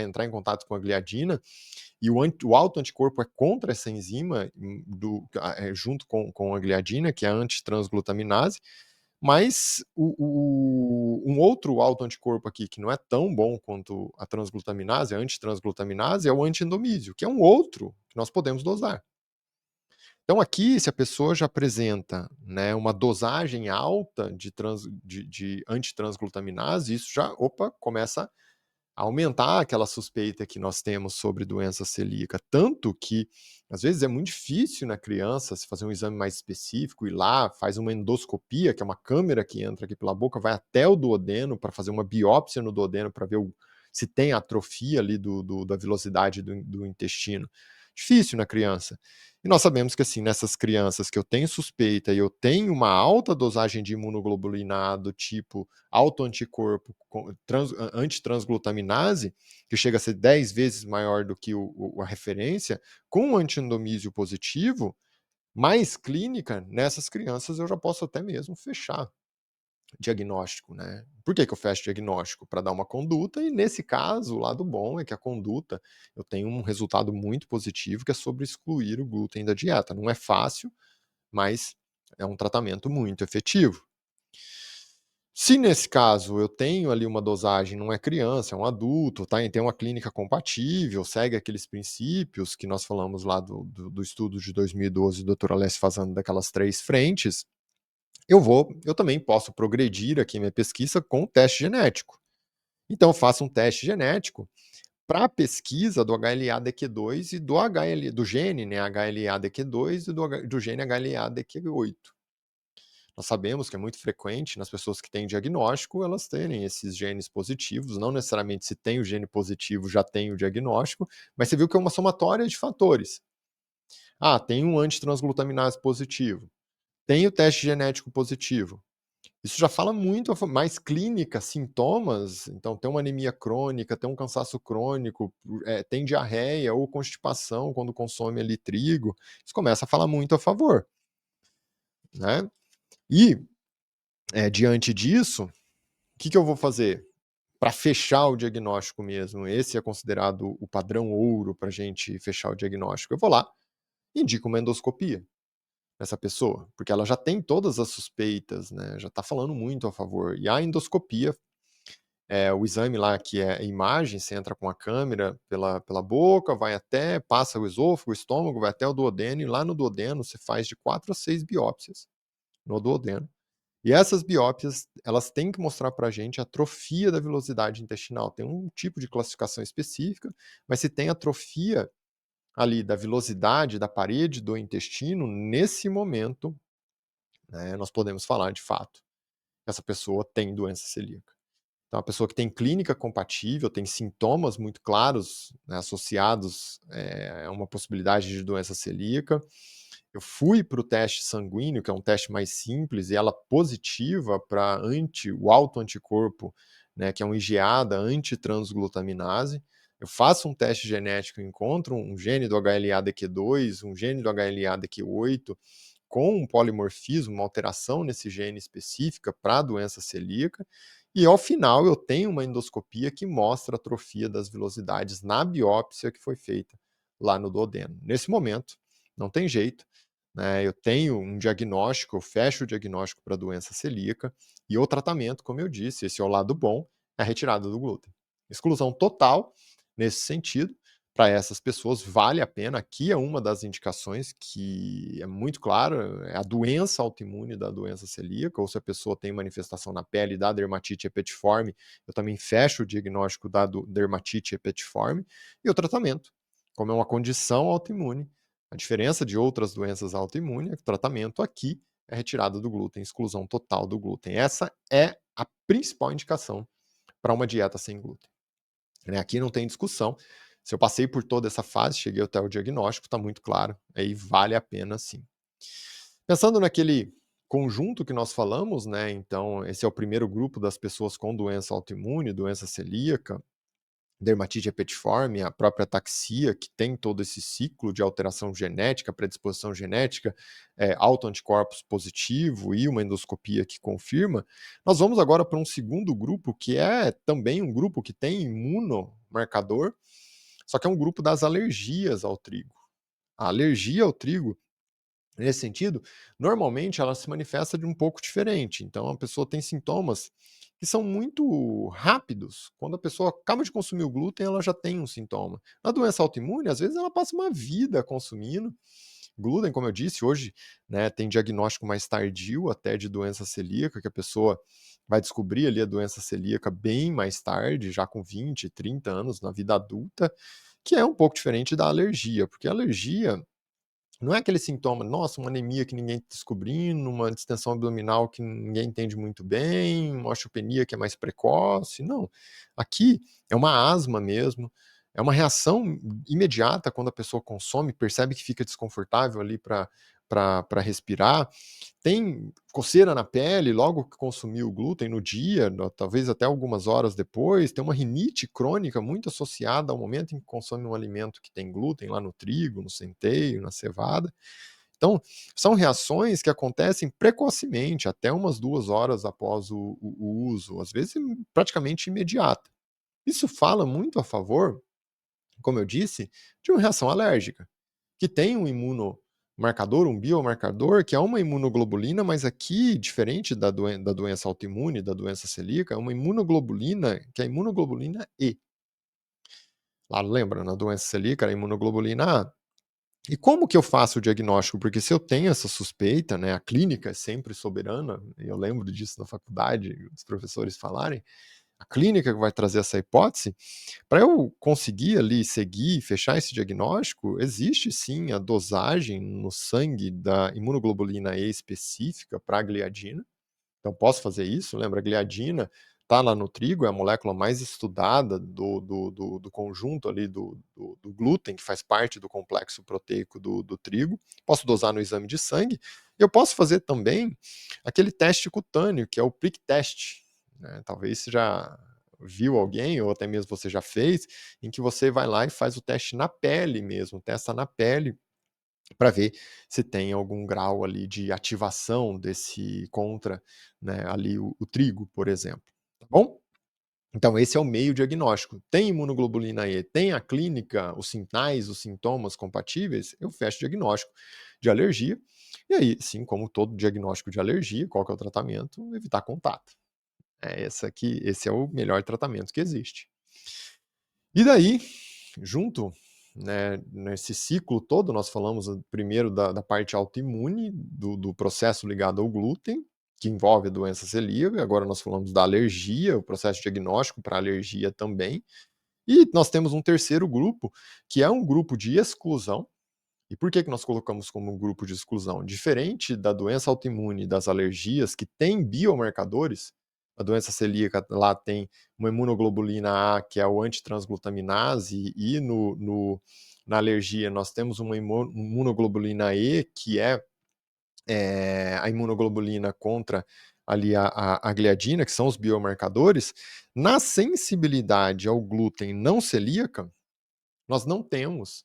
entrar em contato com a gliadina, e o autoanticorpo é contra essa enzima, junto com a gliadina, que é a antitransglutaminase, mas um outro autoanticorpo aqui que não é tão bom quanto a transglutaminase, a antitransglutaminase, é o antiendomísio, que é um outro que nós podemos dosar. Então aqui, se a pessoa já apresenta, né, uma dosagem alta de antitransglutaminase, isso já, começa aumentar aquela suspeita que nós temos sobre doença celíaca. Tanto que, às vezes, é muito difícil na criança se fazer um exame mais específico, ir lá, faz uma endoscopia, que é uma câmera que entra aqui pela boca, vai até o duodeno para fazer uma biópsia no duodeno para ver se tem atrofia ali da velocidade do intestino. Difícil na criança. E nós sabemos que, assim, nessas crianças que eu tenho suspeita e eu tenho uma alta dosagem de imunoglobulina do tipo autoanticorpo antitransglutaminase, que chega a ser 10 vezes maior do que a referência, com antiendomísio positivo, mais clínica, nessas crianças eu já posso até mesmo fechar diagnóstico, né. Por que que eu fecho diagnóstico? Para dar uma conduta e nesse caso, o lado bom é que a conduta, eu tenho um resultado muito positivo que é sobre excluir o glúten da dieta. Não é fácil, mas é um tratamento muito efetivo. Se nesse caso eu tenho ali uma dosagem, não é criança, é um adulto, tá, e tem uma clínica compatível, segue aqueles princípios que nós falamos lá do estudo de 2012 do Dr. Alessio Fasano daquelas 3 frentes, eu também posso progredir aqui minha pesquisa com o teste genético. Então eu faço um teste genético para a pesquisa do HLA-DQ2 e do gene, né, HLA-DQ2 e do gene HLA-DQ8. Nós sabemos que é muito frequente nas pessoas que têm diagnóstico, elas terem esses genes positivos, não necessariamente se tem o gene positivo já tem o diagnóstico, mas você viu que é uma somatória de fatores. Ah, tem um antitransglutaminase positivo, tem o teste genético positivo. Isso já fala muito mais clínica, sintomas, então tem uma anemia crônica, tem um cansaço crônico, tem diarreia ou constipação quando consome ali trigo, isso começa a falar muito a favor, né. E, diante disso, o que que eu vou fazer? Para fechar o diagnóstico mesmo, esse é considerado o padrão ouro para a gente fechar o diagnóstico. Eu vou lá e indico uma endoscopia nessa pessoa, porque ela já tem todas as suspeitas, né, já está falando muito a favor. E a endoscopia, o exame lá que é a imagem, você entra com a câmera pela boca, vai até, passa o esôfago, o estômago, vai até o duodeno, e lá no duodeno você faz de 4 a 6 biópsias no duodeno. E essas biópsias, elas têm que mostrar para a gente atrofia da vilosidade intestinal. Tem um tipo de classificação específica, mas se tem atrofia ali da vilosidade da parede do intestino, nesse momento, né, nós podemos falar de fato que essa pessoa tem doença celíaca. Então, a pessoa que tem clínica compatível, tem sintomas muito claros, né, associados a uma possibilidade de doença celíaca. Eu fui para o teste sanguíneo, que é um teste mais simples, e ela positiva para o autoanticorpo, né, que é um IgA da antitransglutaminase. Eu faço um teste genético e encontro um gene do HLA-DQ2, um gene do HLA-DQ8, com um polimorfismo, uma alteração nesse gene específica para a doença celíaca, e ao final eu tenho uma endoscopia que mostra a atrofia das vilosidades na biópsia que foi feita lá no duodeno. Nesse momento, não tem jeito, né, eu tenho um diagnóstico, eu fecho o diagnóstico para a doença celíaca, e o tratamento, como eu disse, esse é o lado bom, é a retirada do glúten. Exclusão total, nesse sentido, para essas pessoas vale a pena. Aqui é uma das indicações que é muito clara, é a doença autoimune da doença celíaca, ou se a pessoa tem manifestação na pele da dermatite herpetiforme, eu também fecho o diagnóstico da dermatite herpetiforme, e o tratamento, como é uma condição autoimune. A diferença de outras doenças autoimunes é que o tratamento aqui é retirada do glúten, exclusão total do glúten. Essa é a principal indicação para uma dieta sem glúten, né? Aqui não tem discussão. Se eu passei por toda essa fase, cheguei até o diagnóstico, está muito claro, aí vale a pena sim. Pensando naquele conjunto que nós falamos, né? Então, esse é o primeiro grupo das pessoas com doença autoimune, doença celíaca, dermatite herpetiforme, a própria ataxia, que tem todo esse ciclo de alteração genética, predisposição genética, autoanticorpos positivo e uma endoscopia que confirma. Nós vamos agora para um segundo grupo, que é também um grupo que tem imunomarcador, só que é um grupo das alergias ao trigo. A alergia ao trigo, nesse sentido, normalmente ela se manifesta de um pouco diferente. Então a pessoa tem sintomas que são muito rápidos. Quando a pessoa acaba de consumir o glúten, ela já tem um sintoma. Na doença autoimune, às vezes ela passa uma vida consumindo glúten, como eu disse, hoje, né, tem diagnóstico mais tardio até de doença celíaca, que a pessoa vai descobrir ali a doença celíaca bem mais tarde, já com 20, 30 anos na vida adulta, que é um pouco diferente da alergia, porque a alergia não é aquele sintoma, nossa, uma anemia que ninguém está descobrindo, uma distensão abdominal que ninguém entende muito bem, uma osteopenia que é mais precoce, não. Aqui é uma asma mesmo, é uma reação imediata quando a pessoa consome, percebe que fica desconfortável ali para respirar, tem coceira na pele logo que consumiu o glúten no dia, talvez até algumas horas depois, tem uma rinite crônica muito associada ao momento em que consome um alimento que tem glúten, lá no trigo, no centeio, na cevada. Então, são reações que acontecem precocemente, até umas 2 horas após o uso, às vezes praticamente imediata. Isso fala muito a favor, como eu disse, de uma reação alérgica, que tem um imunomarcador, um biomarcador, que é uma imunoglobulina, mas aqui, diferente da doença autoimune, da doença celíaca, é uma imunoglobulina que é a imunoglobulina E. Lá lembra, na doença celíaca era a imunoglobulina A. E como que eu faço o diagnóstico? Porque se eu tenho essa suspeita, né, a clínica é sempre soberana, e eu lembro disso na faculdade, os professores falarem, a clínica que vai trazer essa hipótese, para eu conseguir ali seguir, fechar esse diagnóstico, existe sim a dosagem no sangue da imunoglobulina E específica para a gliadina. Então posso fazer isso, lembra, a gliadina está lá no trigo, é a molécula mais estudada do conjunto ali do glúten, que faz parte do complexo proteico do trigo. Posso dosar no exame de sangue. Eu posso fazer também aquele teste cutâneo, que é o prick test, né? Talvez você já viu alguém, ou até mesmo você já fez, em que você vai lá e faz o teste na pele mesmo, testa na pele para ver se tem algum grau ali de ativação desse contra, né, ali o trigo, por exemplo, tá bom? Então esse é o meio diagnóstico. Tem imunoglobulina E, tem a clínica, os sinais, os sintomas compatíveis, eu fecho o diagnóstico de alergia. E aí, assim como todo diagnóstico de alergia, qual que é o tratamento? Evitar contato. Esse é o melhor tratamento que existe. E daí, junto, né, nesse ciclo todo, nós falamos primeiro da parte autoimune, do processo ligado ao glúten, que envolve a doença celíaca, agora nós falamos da alergia, o processo diagnóstico para alergia também, e nós temos um terceiro grupo, que é um grupo de exclusão. E por que nós colocamos como um grupo de exclusão? Diferente da doença autoimune, das alergias, que tem biomarcadores, a doença celíaca lá tem uma imunoglobulina A, que é o antitransglutaminase, e na alergia nós temos uma imunoglobulina E, que é a imunoglobulina contra ali a gliadina, que são os biomarcadores. Na sensibilidade ao glúten não celíaca, nós não temos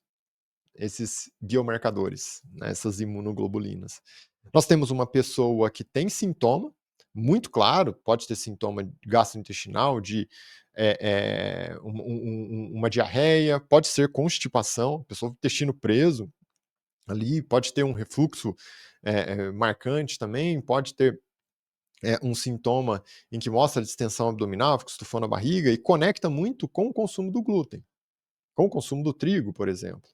esses biomarcadores, né, essas imunoglobulinas. Nós temos uma pessoa que tem sintoma, muito claro, pode ter sintoma gastrointestinal, de uma diarreia, pode ser constipação, pessoa com o intestino preso ali, pode ter um refluxo marcante também, pode ter um sintoma em que mostra distensão abdominal, fica estufando a barriga e conecta muito com o consumo do glúten, com o consumo do trigo, por exemplo.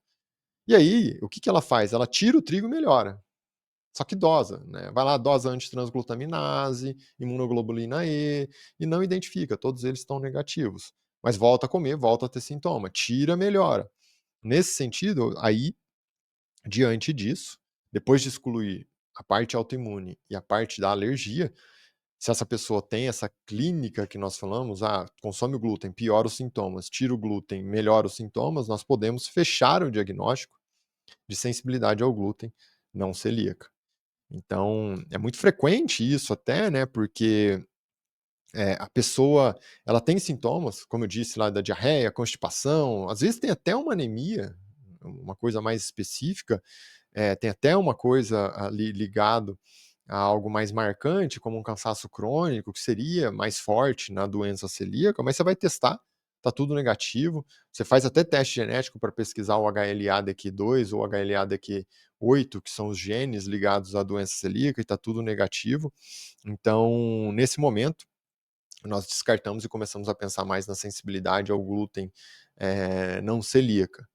E aí, o que que ela faz? Ela tira o trigo e melhora, só que dosa, né? Vai lá, dosa antitransglutaminase, imunoglobulina e não identifica, todos eles estão negativos. Mas volta a comer, volta a ter sintoma, tira, melhora. Nesse sentido, aí, diante disso, depois de excluir a parte autoimune e a parte da alergia, se essa pessoa tem essa clínica que nós falamos, consome o glúten, piora os sintomas, tira o glúten, melhora os sintomas, nós podemos fechar o diagnóstico de sensibilidade ao glúten não celíaca. Então, é muito frequente isso até, né, porque a pessoa, ela tem sintomas, como eu disse lá, da diarreia, constipação, às vezes tem até uma anemia, uma coisa mais específica, tem até uma coisa ali ligado a algo mais marcante, como um cansaço crônico, que seria mais forte na doença celíaca, mas você vai testar, tá tudo negativo. Você faz até teste genético para pesquisar o HLA-DQ2 ou HLA-DQ8, que são os genes ligados à doença celíaca, e tá tudo negativo. Então, nesse momento, nós descartamos e começamos a pensar mais na sensibilidade ao glúten não celíaca,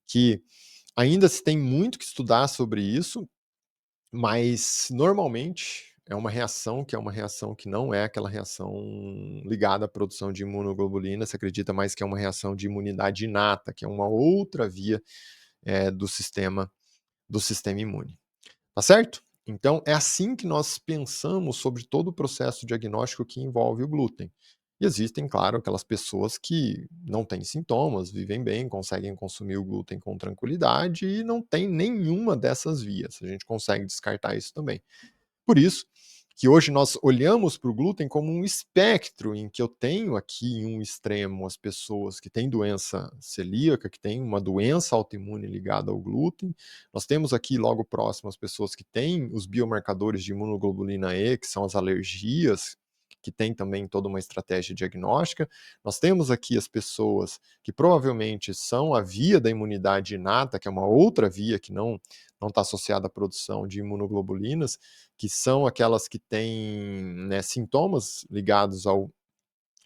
que ainda se tem muito que estudar sobre isso, mas normalmente é uma reação que não é aquela reação ligada à produção de imunoglobulina, se acredita mais que é uma reação de imunidade inata, que é uma outra via do sistema imune. Tá certo? Então é assim que nós pensamos sobre todo o processo diagnóstico que envolve o glúten. E existem, claro, aquelas pessoas que não têm sintomas, vivem bem, conseguem consumir o glúten com tranquilidade e não tem nenhuma dessas vias. A gente consegue descartar isso também. Por isso que hoje nós olhamos para o glúten como um espectro, em que eu tenho aqui em um extremo as pessoas que têm doença celíaca, que têm uma doença autoimune ligada ao glúten. Nós temos aqui logo próximo as pessoas que têm os biomarcadores de imunoglobulina E, que são as alergias, que tem também toda uma estratégia diagnóstica. Nós temos aqui as pessoas que provavelmente são a via da imunidade inata, que é uma outra via que não está associada à produção de imunoglobulinas, que são aquelas que têm, né, sintomas ligados ao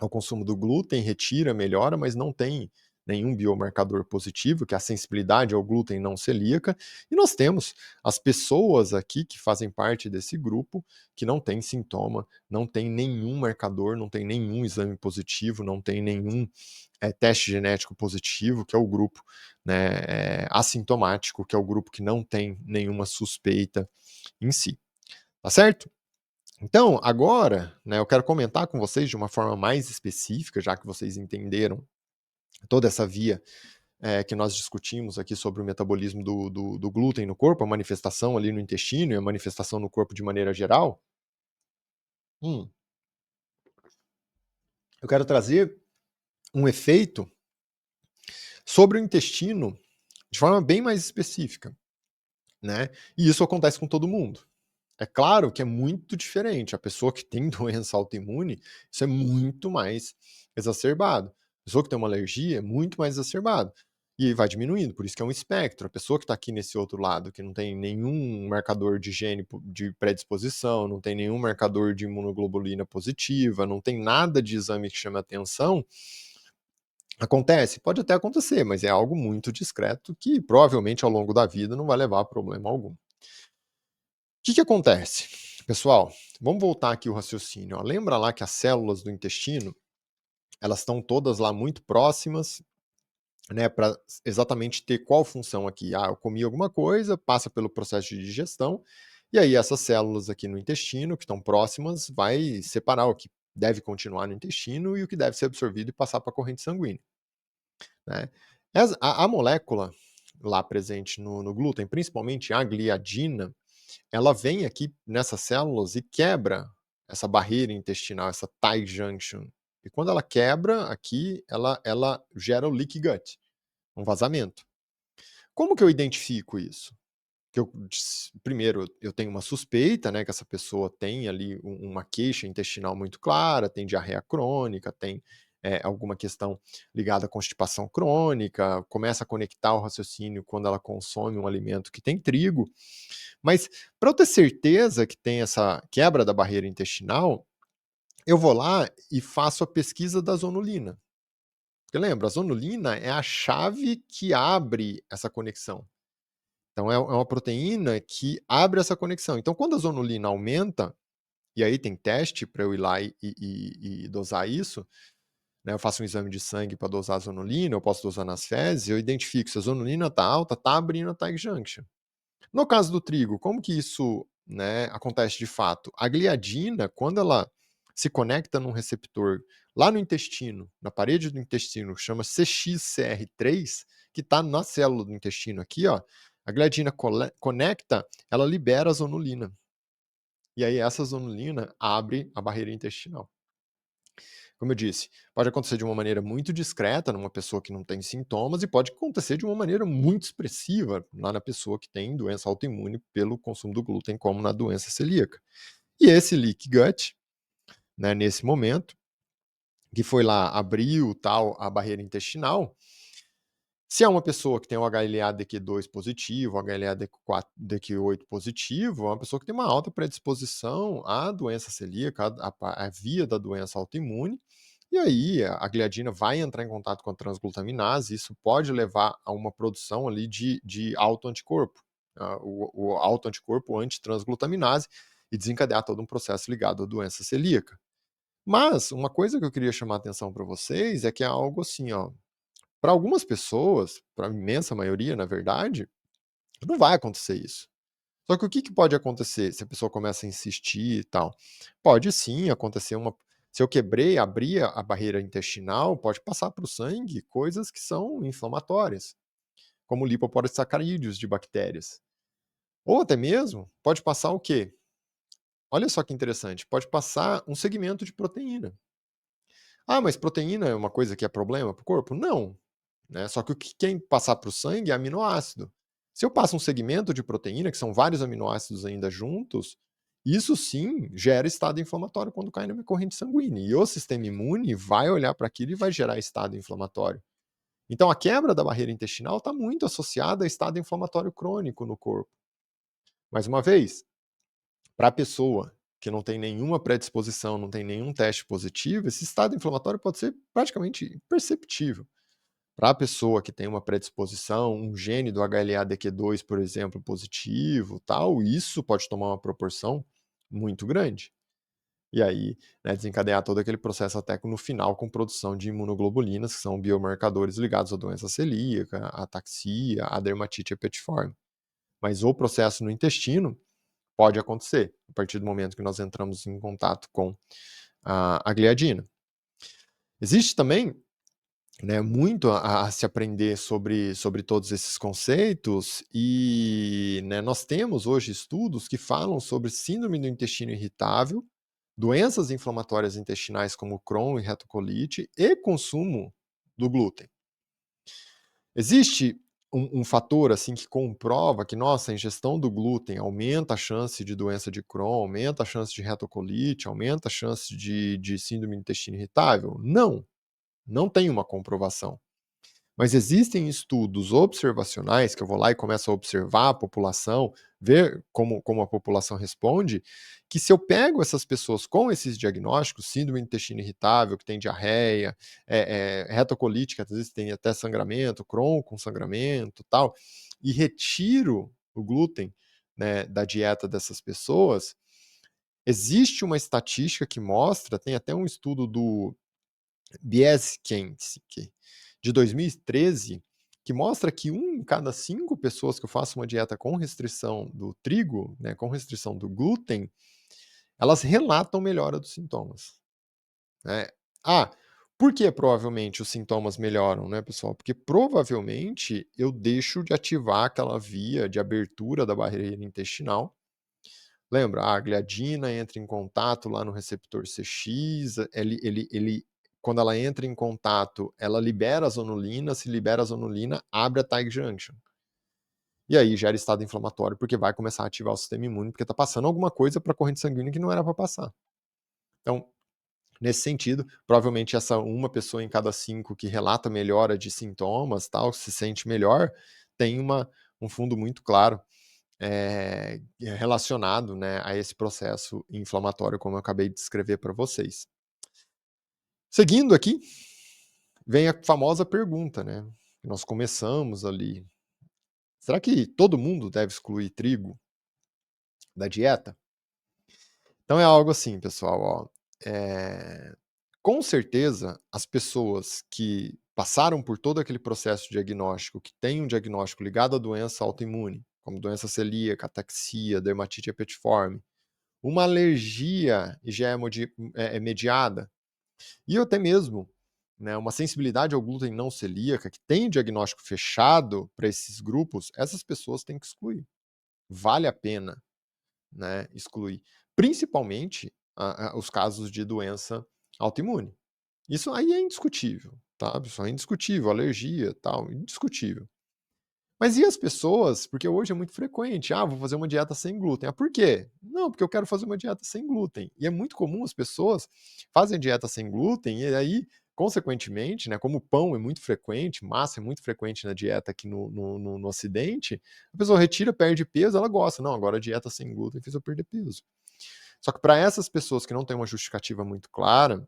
consumo do glúten, retira, melhora, mas não tem nenhum biomarcador positivo, que é a sensibilidade ao glúten não celíaca, e nós temos as pessoas aqui que fazem parte desse grupo, que não tem sintoma, não tem nenhum marcador, não tem nenhum exame positivo, não tem nenhum teste genético positivo, que é o grupo, né, assintomático, que é o grupo que não tem nenhuma suspeita em si. Tá certo? Então, agora, né, eu quero comentar com vocês de uma forma mais específica, já que vocês entenderam toda essa via que nós discutimos aqui sobre o metabolismo do glúten no corpo, a manifestação ali no intestino e a manifestação no corpo de maneira geral. Hum, eu quero trazer um efeito sobre o intestino de forma bem mais específica, né? E isso acontece com todo mundo. É claro que é muito diferente. A pessoa que tem doença autoimune, isso é muito mais exacerbado. A pessoa que tem uma alergia é muito mais exacerbado. E vai diminuindo, por isso que é um espectro. A pessoa que está aqui nesse outro lado, que não tem nenhum marcador de gene de predisposição, não tem nenhum marcador de imunoglobulina positiva, não tem nada de exame que chame atenção, acontece? Pode até acontecer, mas é algo muito discreto que provavelmente ao longo da vida não vai levar a problema algum. Que acontece? Pessoal, vamos voltar aqui o raciocínio. Ó. Lembra lá que as células do intestino, elas estão todas lá muito próximas, né, para exatamente ter qual função aqui? Ah, eu comi alguma coisa, passa pelo processo de digestão, e aí essas células aqui no intestino, que estão próximas, vai separar o que deve continuar no intestino e o que deve ser absorvido e passar para a corrente sanguínea. Né? A molécula lá presente no glúten, principalmente a gliadina, ela vem aqui nessas células e quebra essa barreira intestinal, essa tight junction. E quando ela quebra aqui, ela gera o leaky gut, um vazamento. Como que eu identifico isso? Que eu, primeiro, eu tenho uma suspeita, né, que essa pessoa tem ali uma queixa intestinal muito clara, tem diarreia crônica, tem alguma questão ligada à constipação crônica, começa a conectar o raciocínio quando ela consome um alimento que tem trigo. Mas para eu ter certeza que tem essa quebra da barreira intestinal, eu vou lá e faço a pesquisa da zonulina. Porque lembra, a zonulina é a chave que abre essa conexão. Então é uma proteína que abre essa conexão. Então quando a zonulina aumenta, e aí tem teste para eu ir lá e dosar isso, né, eu faço um exame de sangue para dosar a zonulina, eu posso dosar nas fezes, eu identifico se a zonulina está alta, está abrindo a tight junction. No caso do trigo, como que isso, né, acontece de fato? A gliadina, quando ela se conecta num receptor lá no intestino, na parede do intestino, chama CXCR3, que está na célula do intestino aqui, ó, a gliadina conecta, ela libera a zonulina. E aí essa zonulina abre a barreira intestinal. Como eu disse, pode acontecer de uma maneira muito discreta numa pessoa que não tem sintomas e pode acontecer de uma maneira muito expressiva lá na pessoa que tem doença autoimune pelo consumo do glúten, como na doença celíaca. E esse leak gut, né, nesse momento, que foi lá, abriu tal a barreira intestinal, se é uma pessoa que tem o HLA-DQ2 positivo, HLA-DQ8 positivo, é uma pessoa que tem uma alta predisposição à doença celíaca, à via da doença autoimune, e aí a gliadina vai entrar em contato com a transglutaminase, isso pode levar a uma produção ali de autoanticorpo, o autoanticorpo antitransglutaminase, e desencadear todo um processo ligado à doença celíaca. Mas uma coisa que eu queria chamar a atenção para vocês é que é algo assim, ó, para algumas pessoas, para a imensa maioria, na verdade, não vai acontecer isso. Só que o que pode acontecer se a pessoa começa a insistir e tal? Pode sim acontecer uma. Se eu quebrei, abri a barreira intestinal, pode passar para o sangue coisas que são inflamatórias, como lipopolissacarídeos de bactérias. Ou até mesmo, pode passar o quê? olha só que interessante, pode passar um segmento de proteína. Ah, mas proteína é uma coisa que é problema para o corpo? Não, né, só que o que quem passar para o sangue é aminoácido. Se eu passo um segmento de proteína, que são vários aminoácidos ainda juntos, isso sim gera estado inflamatório quando cai na minha corrente sanguínea, e o sistema imune vai olhar para aquilo e vai gerar estado inflamatório. Então a quebra da barreira intestinal está muito associada a estado inflamatório crônico no corpo. Mais uma vez, para a pessoa que não tem nenhuma predisposição, não tem nenhum teste positivo, esse estado inflamatório pode ser praticamente imperceptível. Para a pessoa que tem uma predisposição, um gene do HLA-DQ2, por exemplo, positivo, tal, isso pode tomar uma proporção muito grande. E aí, né, desencadear todo aquele processo até no final com produção de imunoglobulinas, que são biomarcadores ligados à doença celíaca, à ataxia, à dermatite herpetiforme. Mas o processo no intestino pode acontecer a partir do momento que nós entramos em contato com a gliadina. Existe também, né, muito a se aprender sobre todos esses conceitos e, né, nós temos hoje estudos que falam sobre síndrome do intestino irritável, doenças inflamatórias intestinais como Crohn e retocolite e consumo do glúten. Existe um fator assim que comprova que, nossa, a ingestão do glúten aumenta a chance de doença de Crohn, aumenta a chance de retocolite, aumenta a chance de síndrome do intestino irritável? Não, não tem uma comprovação. Mas existem estudos observacionais, que eu vou lá e começo a observar a população, ver como a população responde, que se eu pego essas pessoas com esses diagnósticos, síndrome do intestino irritável, que tem diarreia, retocolite, que às vezes tem até sangramento, Crohn com sangramento tal, e retiro o glúten, né, da dieta dessas pessoas, existe uma estatística que mostra, tem até um estudo do Bieszczynski, de 2013, que mostra que 1 em cada 5 pessoas que eu faço uma dieta com restrição do trigo, né, com restrição do glúten, elas relatam melhora dos sintomas, né. Ah, por que provavelmente os sintomas melhoram, né, pessoal? Porque provavelmente eu deixo de ativar aquela via de abertura da barreira intestinal. Lembra, a gliadina entra em contato lá no receptor CX, ele quando ela entra em contato, ela libera a zonulina, se libera a zonulina, abre a tight junction. E aí gera estado inflamatório, porque vai começar a ativar o sistema imune, porque está passando alguma coisa para a corrente sanguínea que não era para passar. Então, nesse sentido, provavelmente essa uma pessoa em cada 5 que relata melhora de sintomas, tal, se sente melhor, tem um fundo muito claro relacionado, né, a esse processo inflamatório, como eu acabei de descrever para vocês. Seguindo aqui, vem a famosa pergunta, né? Nós começamos ali. Será que todo mundo deve excluir trigo da dieta? Então é algo assim, pessoal, ó. Com certeza, as pessoas que passaram por todo aquele processo diagnóstico, que tem um diagnóstico ligado à doença autoimune, como doença celíaca, ataxia, dermatite herpetiforme, uma alergia e já é mediada, e até mesmo, né, uma sensibilidade ao glúten não celíaca, que tem diagnóstico fechado para esses grupos, essas pessoas têm que excluir. Vale a pena, né, excluir. Principalmente os casos de doença autoimune. Isso aí é indiscutível, tá? Isso é indiscutível, alergia, tal, indiscutível. Mas e as pessoas, porque hoje é muito frequente, vou fazer uma dieta sem glúten. Por quê? Não, porque eu quero fazer uma dieta sem glúten. E é muito comum as pessoas fazem dieta sem glúten e aí, consequentemente, né, como o pão é muito frequente, massa é muito frequente na dieta aqui no ocidente, a pessoa retira, perde peso, ela gosta. Não, agora a dieta sem glúten fez eu perder peso. Só que para essas pessoas que não têm uma justificativa muito clara,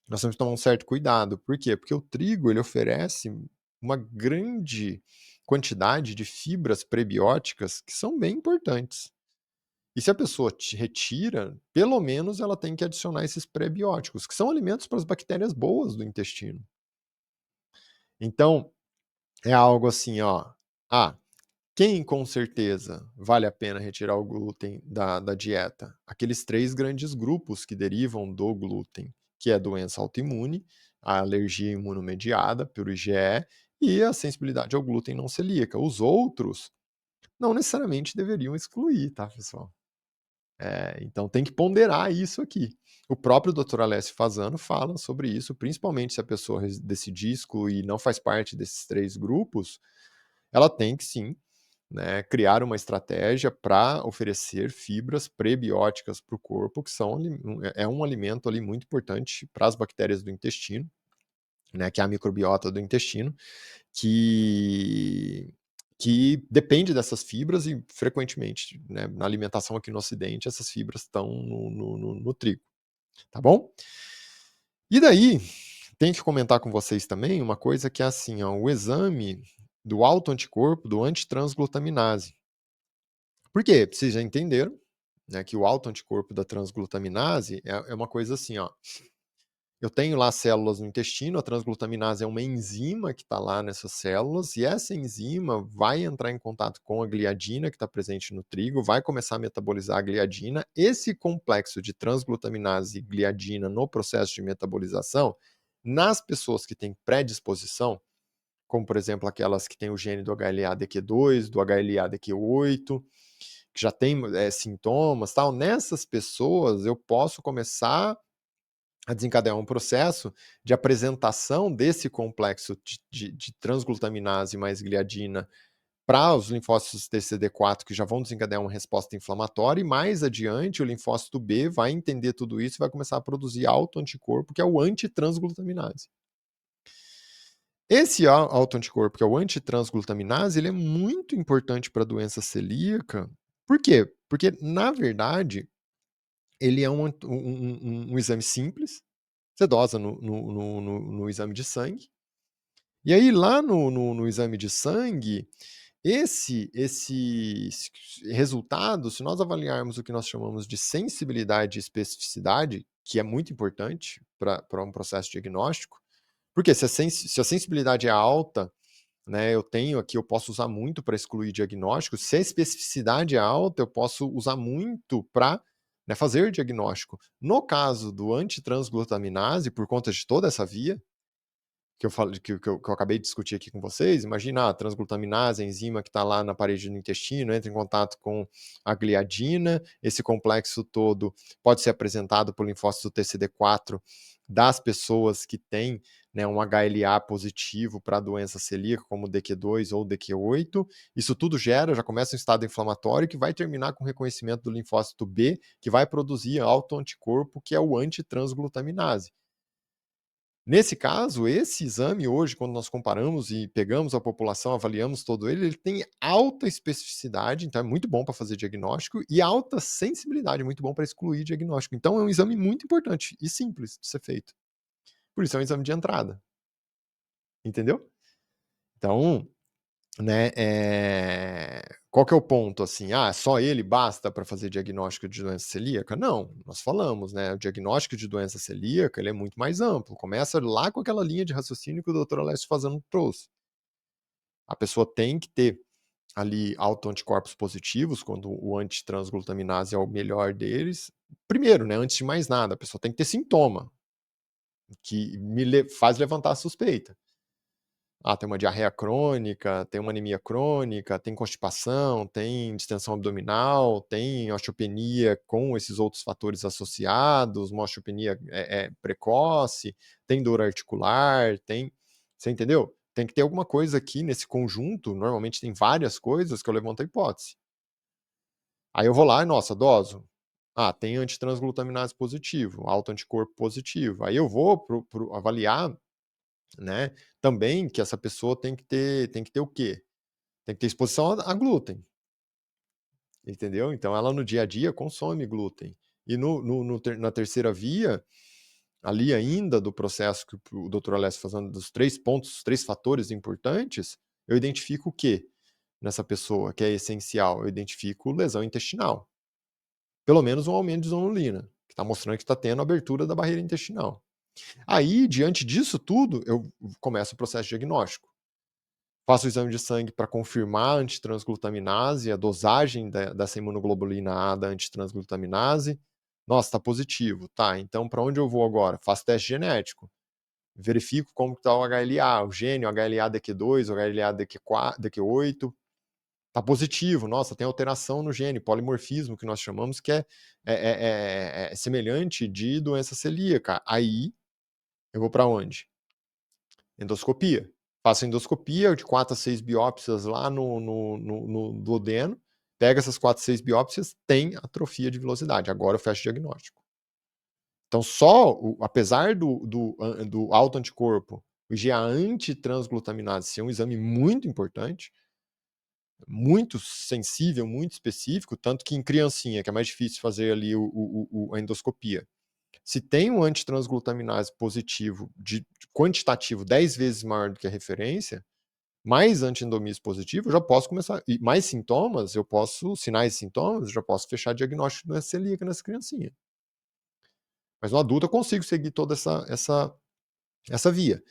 nós temos que tomar um certo cuidado. Por quê? Porque o trigo ele oferece uma grande quantidade de fibras prebióticas que são bem importantes. E se a pessoa te retira, pelo menos ela tem que adicionar esses prebióticos, que são alimentos para as bactérias boas do intestino. Então, é algo assim, ó. Ah, quem com certeza vale a pena retirar o glúten da dieta? Aqueles 3 grandes grupos que derivam do glúten, que é a doença autoimune, a alergia imunomediada por IgE e a sensibilidade ao glúten não celíaca. Os outros não necessariamente deveriam excluir, tá, pessoal? Então tem que ponderar isso aqui. O próprio Dr. Alessio Fasano fala sobre isso, principalmente se a pessoa decidir excluir, não faz parte desses 3 grupos, ela tem que sim, né, criar uma estratégia para oferecer fibras prebióticas para o corpo, que é um alimento ali muito importante para as bactérias do intestino, né, que é a microbiota do intestino, que depende dessas fibras e frequentemente, né, na alimentação aqui no Ocidente, essas fibras estão no trigo, tá bom? E daí, tenho que comentar com vocês também uma coisa que é assim, ó, o exame do autoanticorpo do antitransglutaminase. Por quê? Vocês já entenderam, né, que o autoanticorpo da transglutaminase é uma coisa assim, ó. Eu tenho lá células no intestino, a transglutaminase é uma enzima que está lá nessas células, e essa enzima vai entrar em contato com a gliadina que está presente no trigo, vai começar a metabolizar a gliadina. Esse complexo de transglutaminase e gliadina no processo de metabolização, nas pessoas que têm predisposição, como por exemplo aquelas que têm o gene do HLA-DQ2, do HLA-DQ8, que já tem sintomas, tal, nessas pessoas eu posso começar a desencadear um processo de apresentação desse complexo de transglutaminase mais gliadina para os linfócitos TCD4, que já vão desencadear uma resposta inflamatória, e mais adiante o linfócito B vai entender tudo isso e vai começar a produzir autoanticorpo, que é o antitransglutaminase. Esse autoanticorpo, que é o antitransglutaminase, ele é muito importante para a doença celíaca. Por quê? Porque, na verdade, ele é um exame simples, você dosa no exame de sangue, e aí lá no exame de sangue, esse resultado, se nós avaliarmos o que nós chamamos de sensibilidade e especificidade, que é muito importante para um processo diagnóstico, porque se a sensibilidade é alta, né, eu posso usar muito para excluir diagnóstico, se a especificidade é alta, eu posso usar muito para, né, fazer diagnóstico. No caso do antitransglutaminase, por conta de toda essa via, que eu falo, que eu acabei de discutir aqui com vocês, imagina a transglutaminase, a enzima que está lá na parede do intestino, entra em contato com a gliadina, esse complexo todo pode ser apresentado por linfócito TCD4 das pessoas que têm, né, um HLA positivo para a doença celíaca, como DQ2 ou DQ8, isso tudo já começa um estado inflamatório que vai terminar com o reconhecimento do linfócito B, que vai produzir autoanticorpo, que é o antitransglutaminase. Nesse caso, esse exame hoje, quando nós comparamos e pegamos a população, avaliamos todo ele, ele tem alta especificidade, então é muito bom para fazer diagnóstico, e alta sensibilidade, muito bom para excluir diagnóstico. Então é um exame muito importante e simples de ser feito. Por isso é um exame de entrada. Entendeu? Então, né, qual que é o ponto, assim? Ah, só ele basta para fazer diagnóstico de doença celíaca? Não, nós falamos, né, o diagnóstico de doença celíaca, ele é muito mais amplo, começa lá com aquela linha de raciocínio que o Dr. Alessio Fasano trouxe. A pessoa tem que ter ali autoanticorpos positivos, quando o antitransglutaminase é o melhor deles. Primeiro, né, antes de mais nada, a pessoa tem que ter sintoma, que faz levantar a suspeita. Ah, tem uma diarreia crônica, tem uma anemia crônica, tem constipação, tem distensão abdominal, tem osteopenia com esses outros fatores associados, uma osteopenia precoce, tem dor articular, tem. Você entendeu? Tem que ter alguma coisa aqui nesse conjunto, normalmente tem várias coisas que eu levanto a hipótese. Aí eu vou lá e, nossa, doso. Ah, tem antitransglutaminase positivo, autoanticorpo positivo. Aí eu vou avaliar, né, também que essa pessoa tem que ter o quê? Tem que ter exposição a glúten, entendeu? Então ela no dia a dia consome glúten. E na terceira via, ali ainda do processo que o Dr. Alessio fazendo dos 3 pontos, 3 fatores importantes, eu identifico o quê nessa pessoa que é essencial? Eu identifico lesão intestinal. Pelo menos um aumento de zonulina, que está mostrando que está tendo abertura da barreira intestinal. Aí, diante disso tudo, eu começo o processo diagnóstico. Faço o exame de sangue para confirmar a antitransglutaminase, a dosagem dessa imunoglobulina A da antitransglutaminase. Nossa, está positivo. Tá, então para onde eu vou agora? Faço teste genético. Verifico como está o HLA, o gene, o HLA-DQ2, o HLA-DQ4, DQ8. tá positivo, nossa, tem alteração no gene, polimorfismo, que nós chamamos, que é semelhante de doença celíaca. Aí, eu vou para onde? Endoscopia. Faço endoscopia de 4 a 6 biópsias lá no duodeno, pega essas 4, 6 biópsias, tem atrofia de vilosidade. Agora eu fecho o diagnóstico. Então, apesar do autoanticorpo, o IgA antitransglutaminase ser um exame muito importante, muito sensível, muito específico, tanto que em criancinha, que é mais difícil fazer ali a endoscopia, se tem um antitransglutaminase positivo, quantitativo 10 vezes maior do que a referência, mais antiendomíase positivo, eu já posso começar, e mais sintomas, sinais e sintomas, eu já posso fechar diagnóstico de doença celíaca nessa criancinha. Mas no adulto eu consigo seguir toda essa via.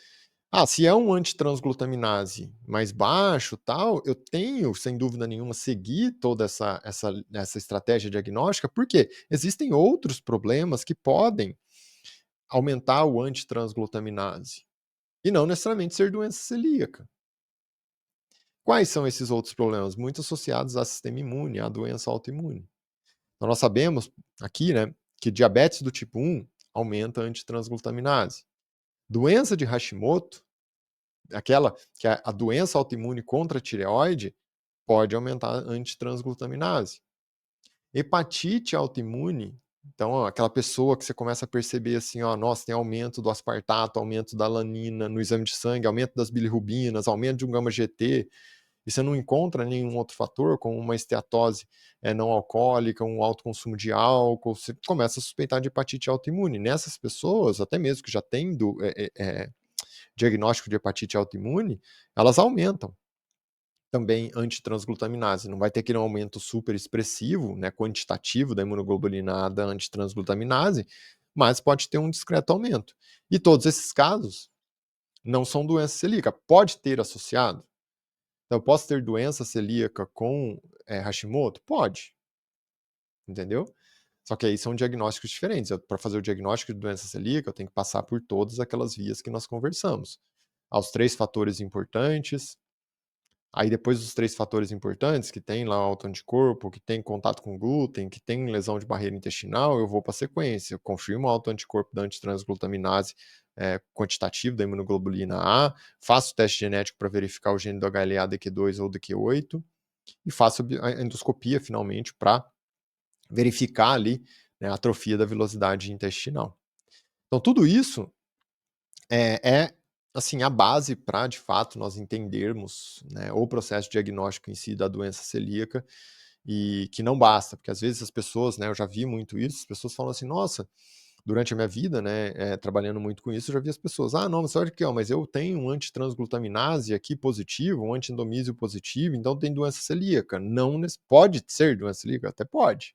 Se é um antitransglutaminase mais baixo, tal, eu tenho, sem dúvida nenhuma, seguir toda essa estratégia diagnóstica, porque existem outros problemas que podem aumentar o antitransglutaminase, e não necessariamente ser doença celíaca. Quais são esses outros problemas? Muito associados ao sistema imune, à doença autoimune. Então, nós sabemos aqui, né, que diabetes do tipo 1 aumenta a antitransglutaminase. Doença de Hashimoto, aquela que é a doença autoimune contra a tireoide, pode aumentar a antitransglutaminase. Hepatite autoimune, então aquela pessoa que você começa a perceber assim, nossa, tem aumento do aspartato, aumento da alanina no exame de sangue, aumento das bilirrubinas, aumento de um gama-GT, e você não encontra nenhum outro fator, como uma esteatose não alcoólica, um alto consumo de álcool, você começa a suspeitar de hepatite autoimune. Nessas pessoas, até mesmo que já têm diagnóstico de hepatite autoimune, elas aumentam também antitransglutaminase. Não vai ter aquele aumento super expressivo, né, quantitativo da imunoglobulina da antitransglutaminase, mas pode ter um discreto aumento. E todos esses casos não são doença celíaca. Pode ter associado? Então, eu posso ter doença celíaca com Hashimoto? Pode. Entendeu? Só que aí são diagnósticos diferentes. Para fazer o diagnóstico de doença celíaca, eu tenho que passar por todas aquelas vias que nós conversamos. Aos 3 fatores importantes. Aí depois dos 3 fatores importantes, que tem lá o autoanticorpo, que tem contato com glúten, que tem lesão de barreira intestinal, eu vou para a sequência. Eu confirmo o autoanticorpo da antitransglutaminase quantitativo da imunoglobulina A, faço o teste genético para verificar o gene do HLA-DQ2 ou DQ8 e faço a endoscopia, finalmente, para verificar ali, né, a atrofia da vilosidade intestinal. Então, tudo isso é assim, a base para, de fato, nós entendermos, né, o processo diagnóstico em si da doença celíaca, e que não basta, porque às vezes as pessoas, né, eu já vi muito isso, as pessoas falam assim, nossa, durante a minha vida, né, trabalhando muito com isso, eu já vi as pessoas, não, mas olha aqui, mas eu tenho um antitransglutaminase aqui positivo, um antiendomísio positivo, então tem doença celíaca. Não, pode ser doença celíaca? Até pode.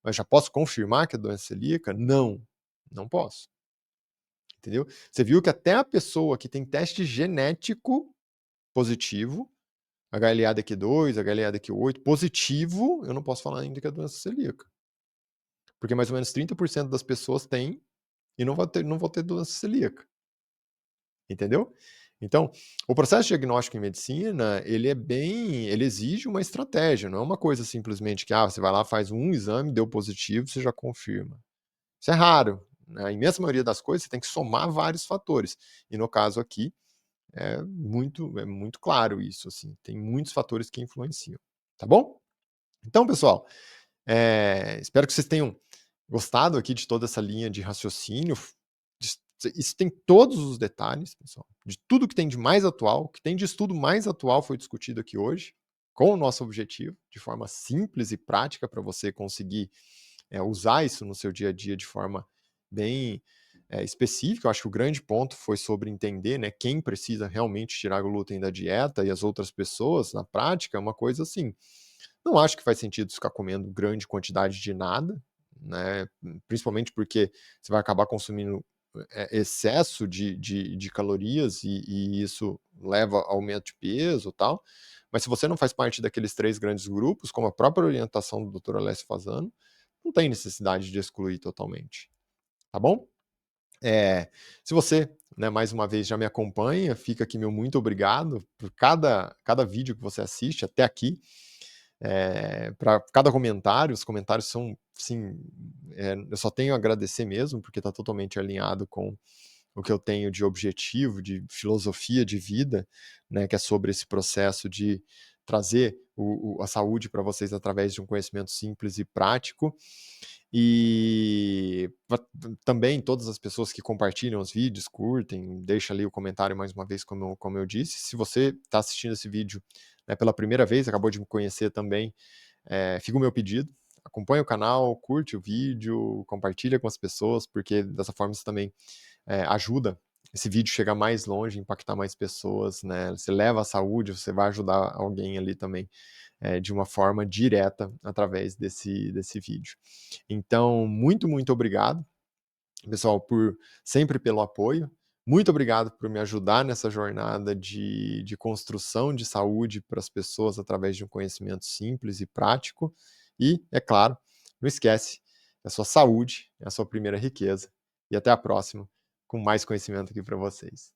Mas já posso confirmar que é doença celíaca? Não, não posso. Entendeu? Você viu que até a pessoa que tem teste genético positivo, HLA-DQ2, HLA-DQ8, positivo, eu não posso falar ainda que é doença celíaca. Porque mais ou menos 30% das pessoas têm e não vão ter doença celíaca. Entendeu? Então, o processo diagnóstico em medicina, ele exige uma estratégia, não é uma coisa simplesmente que, você vai lá, faz um exame, deu positivo, você já confirma. Isso é raro. Na imensa maioria das coisas, você tem que somar vários fatores. E no caso aqui, é muito claro isso, assim. Tem muitos fatores que influenciam. Tá bom? Então, pessoal, espero que vocês tenham gostado aqui de toda essa linha de raciocínio. Isso tem todos os detalhes, pessoal, de tudo que tem de mais atual, que tem de estudo mais atual foi discutido aqui hoje, com o nosso objetivo, de forma simples e prática para você conseguir usar isso no seu dia a dia de forma bem específica. Eu acho que o grande ponto foi sobre entender, né, quem precisa realmente tirar glúten da dieta e as outras pessoas, na prática, é uma coisa assim. Não acho que faz sentido ficar comendo grande quantidade de nada, né, principalmente porque você vai acabar consumindo excesso de calorias e isso leva a aumento de peso e tal. Mas se você não faz parte daqueles 3 grandes grupos, como a própria orientação do Dr. Alessio Fasano, não tem necessidade de excluir totalmente, tá bom? Se você, né, mais uma vez já me acompanha, fica aqui meu muito obrigado por cada vídeo que você assiste até aqui. Para cada comentário, os comentários são, sim, eu só tenho a agradecer mesmo, porque está totalmente alinhado com o que eu tenho de objetivo, de filosofia de vida, né, que é sobre esse processo de trazer a saúde para vocês através de um conhecimento simples e prático. E também todas as pessoas que compartilham os vídeos, curtem, deixa ali o comentário mais uma vez, como eu disse. Se você está assistindo esse vídeo, né, pela primeira vez, acabou de me conhecer também, fica o meu pedido. Acompanhe o canal, curte o vídeo, compartilha com as pessoas, porque dessa forma você também ajuda esse vídeo chegar mais longe, impactar mais pessoas, né? Você leva a saúde, você vai ajudar alguém ali também de uma forma direta através desse vídeo. Então, muito, muito obrigado, pessoal, sempre pelo apoio. Muito obrigado por me ajudar nessa jornada de construção de saúde para as pessoas através de um conhecimento simples e prático. E, é claro, não esquece, a sua saúde é a sua primeira riqueza. E até a próxima, com mais conhecimento aqui para vocês.